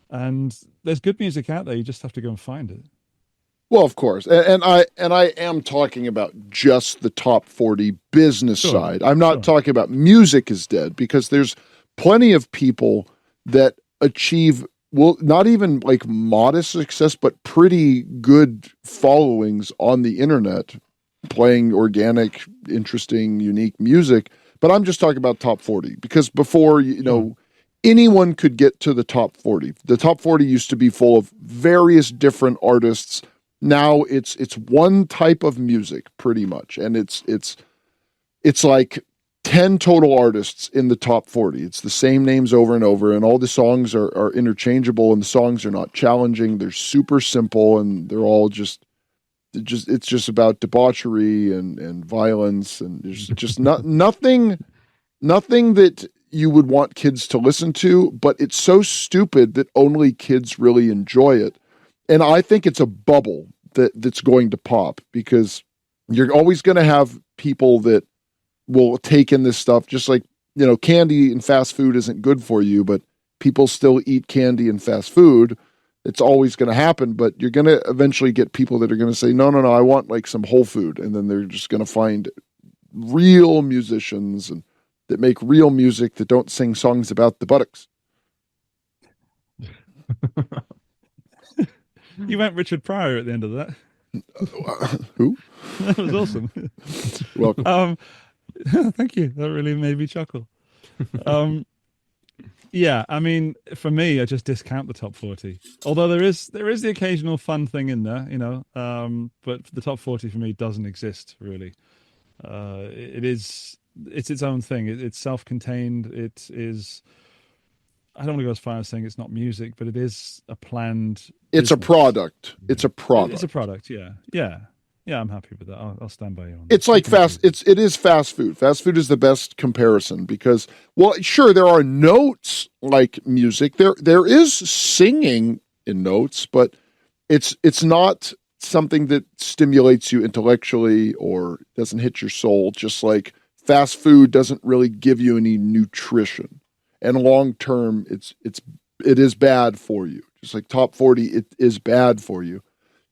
Speaker 4: And there's good music out there. You just have to go and find it.
Speaker 3: Well, of course, and I am talking about just the top 40 business side. I'm not talking about music is dead, because there's plenty of people that achieve, well, not even like modest success, but pretty good followings on the internet, playing organic, interesting, unique music. But I'm just talking about top 40, because before, anyone could get to the top 40. The top 40 used to be full of various different artists. Now it's one type of music pretty much, and it's like 10 total artists in the top 40. It's the same names over and over, and all the songs are interchangeable, and the songs are not challenging. They're super simple, and they're all just it's just about debauchery and violence, and there's just nothing that you would want kids to listen to, but it's so stupid that only kids really enjoy it. And I think it's a bubble that's going to pop, because you're always going to have people that will take in this stuff, just like, candy and fast food isn't good for you, but people still eat candy and fast food. It's always going to happen, but you're going to eventually get people that are going to say, no, I want like some whole food. And then they're just going to find real musicians and that make real music that don't sing songs about the buttocks.
Speaker 4: You went Richard Pryor at the end of that.
Speaker 3: Who?
Speaker 4: That was awesome.
Speaker 3: Welcome.
Speaker 4: Thank you. That really made me chuckle. Yeah, I mean, for me, I just discount the top 40. Although there is the occasional fun thing in there, but the top 40 for me doesn't exist really. It's its own thing. It's self-contained. It is. I don't want to go as far as saying it's not music, but it is a planned.
Speaker 3: It's a product. It's a product.
Speaker 4: It's a product. Yeah. I'm happy with that. I'll stand by you on that.
Speaker 3: It's like it is fast food. Fast food is the best comparison, because, well, sure, there are notes like music. There is singing in notes, but it's not something that stimulates you intellectually or doesn't hit your soul. Just like fast food doesn't really give you any nutrition, and long term, it is bad for you. Just like top 40, it is bad for you.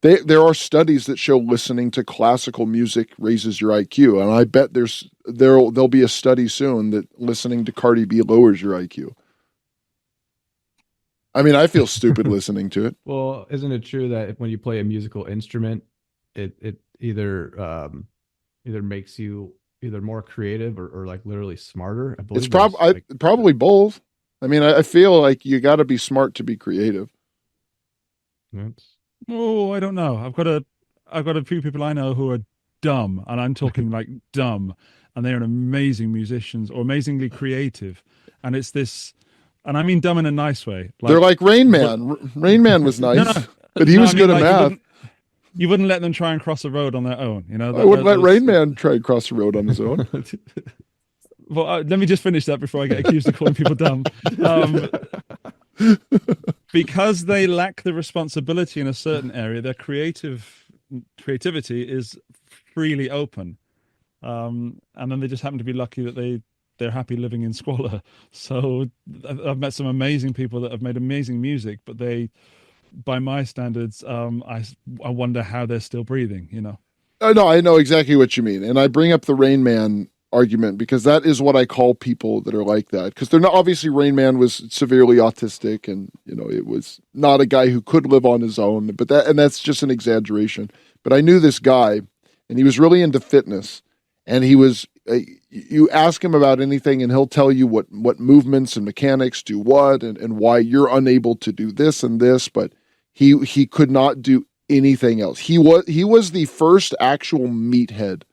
Speaker 3: There are studies that show listening to classical music raises your IQ, and I bet there'll be a study soon that listening to Cardi B lowers your IQ. I mean, I feel stupid listening to it.
Speaker 2: Well, isn't it true that when you play a musical instrument, it either makes you either more creative or like literally smarter? I believe
Speaker 3: it's probably both. I mean, I feel like you got to be smart to be creative.
Speaker 4: Oh, I don't know. I've got a few people I know who are dumb, and I'm talking like dumb, and they're amazing musicians or amazingly creative, and it's this, and I mean dumb in a nice way.
Speaker 3: They're like Rain Man. Rain Man was nice, but he was good at math.
Speaker 4: You wouldn't let them try and cross a road on their own,
Speaker 3: I wouldn't let Rain Man try and cross a road on his own.
Speaker 4: Well, let me just finish that before I get accused of calling people dumb. Because they lack the responsibility in a certain area, their creativity is freely open, and then they just happen to be lucky that they're happy living in squalor. So I've met some amazing people that have made amazing music, but they, by my standards, I wonder how they're still breathing.
Speaker 3: No, I know exactly what you mean, and I bring up the Rain Man argument because that is what I call people that are like that, because they're not, obviously Rain Man was severely autistic, and it was not a guy who could live on his own, but that's just an exaggeration. But I knew this guy, and he was really into fitness, and he was you ask him about anything and he'll tell you what movements and mechanics do what, and why you're unable to do this and this, but he could not do anything else. He was the first actual meathead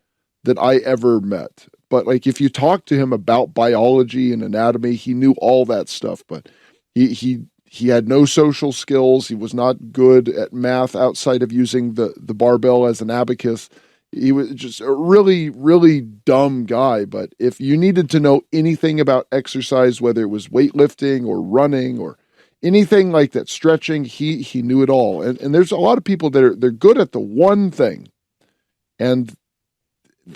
Speaker 3: that I ever met. But like, if you talk to him about biology and anatomy, he knew all that stuff, but he had no social skills. He was not good at math outside of using the barbell as an abacus. He was just a really, really dumb guy. But if you needed to know anything about exercise, whether it was weightlifting or running or anything like that, stretching, he knew it all. And there's a lot of people that they're good at the one thing. And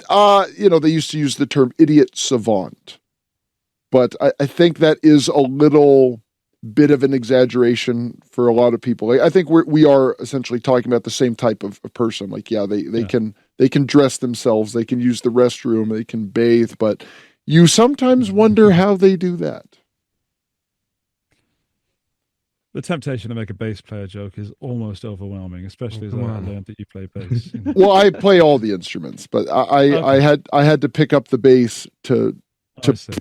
Speaker 3: they used to use the term idiot savant, but I think that is a little bit of an exaggeration for a lot of people. Like, I think we are essentially talking about the same type of person. Like, yeah, they can dress themselves, they can use the restroom, they can bathe, but you sometimes wonder how they do that.
Speaker 4: The temptation to make a bass player joke is almost overwhelming, especially as I learned that you play bass.
Speaker 3: Well, I play all the instruments, but I had to pick up the bass to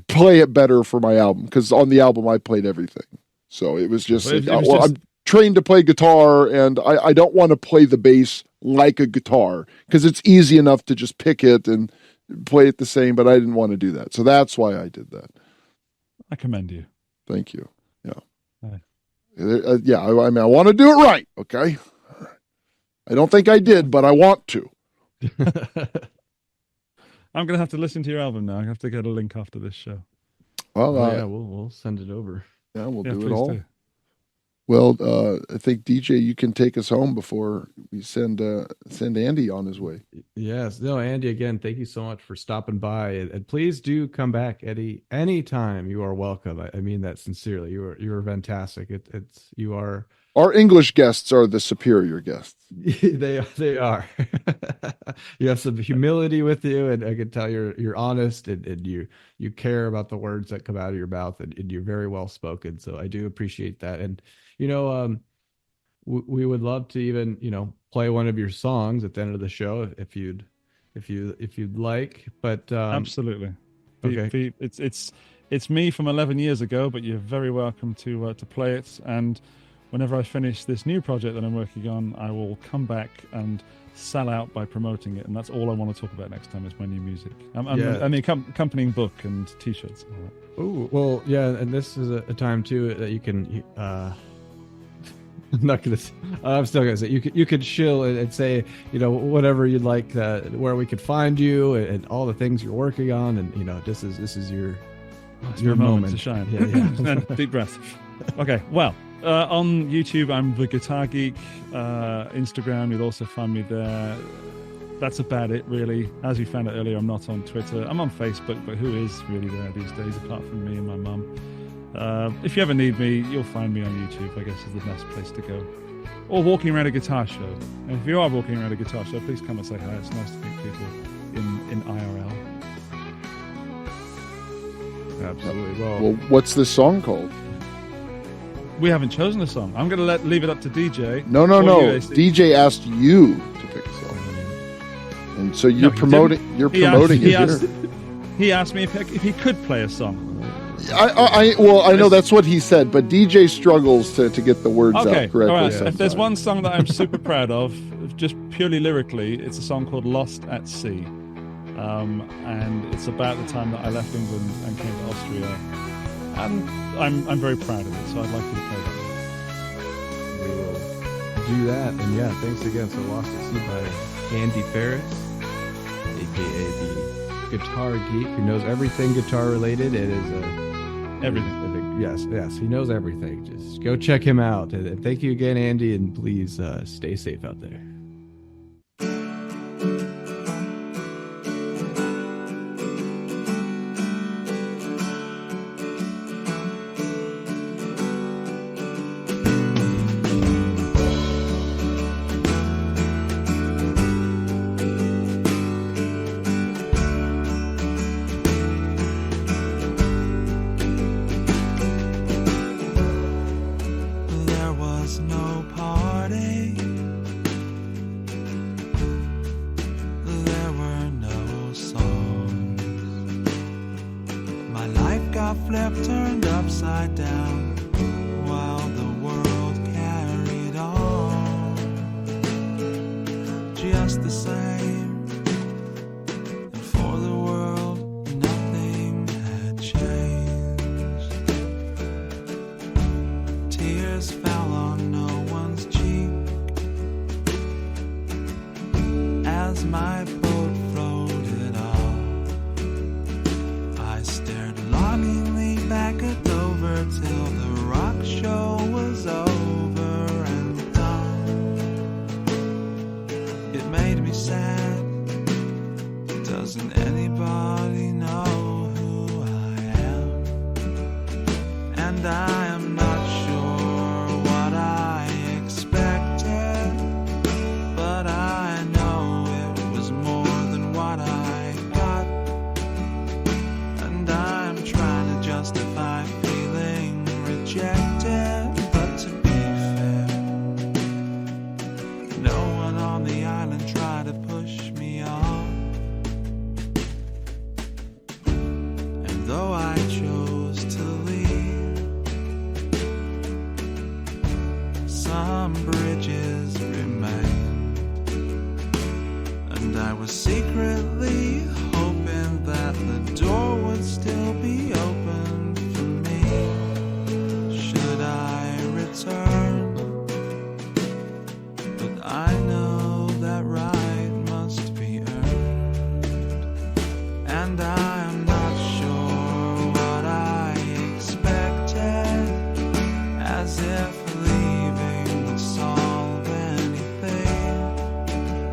Speaker 3: play it better for my album, because on the album I played everything. So it was just I'm trained to play guitar, and I don't want to play the bass like a guitar, because it's easy enough to just pick it and play it the same, but I didn't want to do that. So that's why I did that.
Speaker 4: I commend you.
Speaker 3: Thank you. Yeah.
Speaker 4: Hi.
Speaker 3: Yeah, I mean, I want to do it right, okay? I don't think I did, but I want to.
Speaker 4: I'm going to have to listen to your album now. I have to get a link after this show.
Speaker 3: Well,
Speaker 2: yeah, we'll send it over.
Speaker 3: Yeah, we'll do it all. Well, I think DJ, you can take us home before we send Andy on his way.
Speaker 2: Yes, no, Andy. Again, thank you so much for stopping by, and please do come back, Eddie. Anytime you are welcome. I mean that sincerely. You are fantastic. You are. Our
Speaker 3: English guests are the superior guests.
Speaker 2: They are. You have some humility with you, and I can tell you're honest, and you care about the words that come out of your mouth, and you're very well spoken. So I do appreciate that. And we would love to even play one of your songs at the end of the show if you'd like. But
Speaker 4: absolutely.
Speaker 2: Okay.
Speaker 4: It's me from 11 years ago, but you're very welcome to play it. And whenever I finish this new project that I'm working on, I will come back and sell out by promoting it. And that's all I want to talk about next time is my new music. And the accompanying book and T-shirts.
Speaker 2: Oh, well, yeah. And this is a time too that you can, I'm still gonna say you could chill and say whatever you'd like, where we could find you and all the things you're working on, and this is your moment
Speaker 4: to shine. Yeah. And deep breath. Okay, well, on YouTube I'm the Guitar Geek. Instagram, you'll also find me there. That's about it, really. As you found out earlier, I'm not on Twitter. I'm on Facebook, but who is really there these days apart from me and my mum? If you ever need me, you'll find me on YouTube, I guess is the best place to go. Or walking around a guitar show. And if you are walking around a guitar show, please come and say hi. It's nice to meet people in IRL.
Speaker 2: Absolutely.
Speaker 3: Well, what's this song called?
Speaker 4: We haven't chosen a song. I'm going to leave it up to DJ.
Speaker 3: No. DJ asked you to pick a song. And so you're promoting it here.
Speaker 4: He asked me if he could play a song.
Speaker 3: I know that's what he said, but DJ struggles to get the words out correctly.
Speaker 4: All right. If there's one song that I'm super proud of, just purely lyrically, it's a song called Lost at Sea. And it's about the time that I left England and came to Austria. And I'm very proud of it, so I'd like you to play that.
Speaker 2: We will do that. And yeah, thanks again. So Lost at Sea by Andy Ferris, aka the Guitar Geek, who knows everything guitar related. It is
Speaker 4: everything.
Speaker 2: Yes, he knows everything. Just go check him out. And thank you again, Andy, and please stay safe out there.
Speaker 5: And I am not sure as if leaving would solve anything.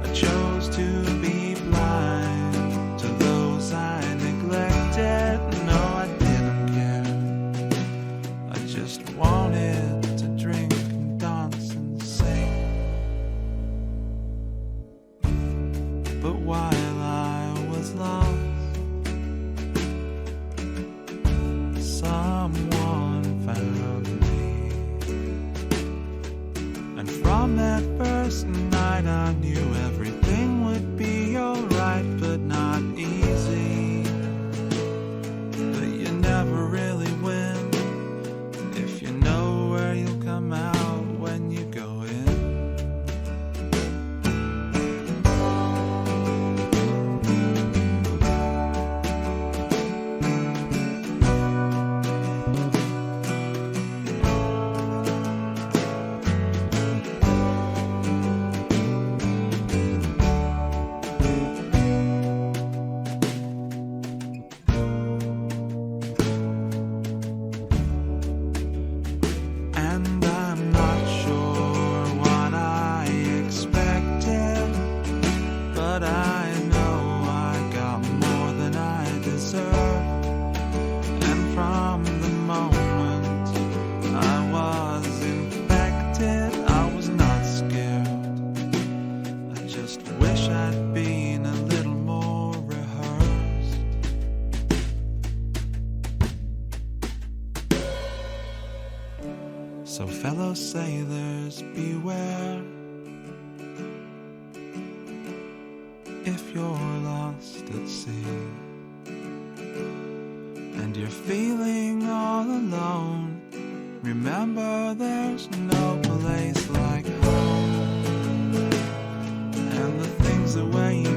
Speaker 5: I chose to be blind to those I neglected. No, I didn't care. I just wanted to drink and dance and sing. But while I was lost, someone found me. And from that first night I knew everything would be alright, but not easy. But you never really win if you know where you'll come out when you go in. And I'm not sure what I expected, but I know I got more than I deserved. And from the moment I was infected, I was not scared. I just wish I'd been a little more rehearsed. So fellow sailors, beware. If you're lost at sea and you're feeling all alone, remember there's no place like home. And the things that weigh you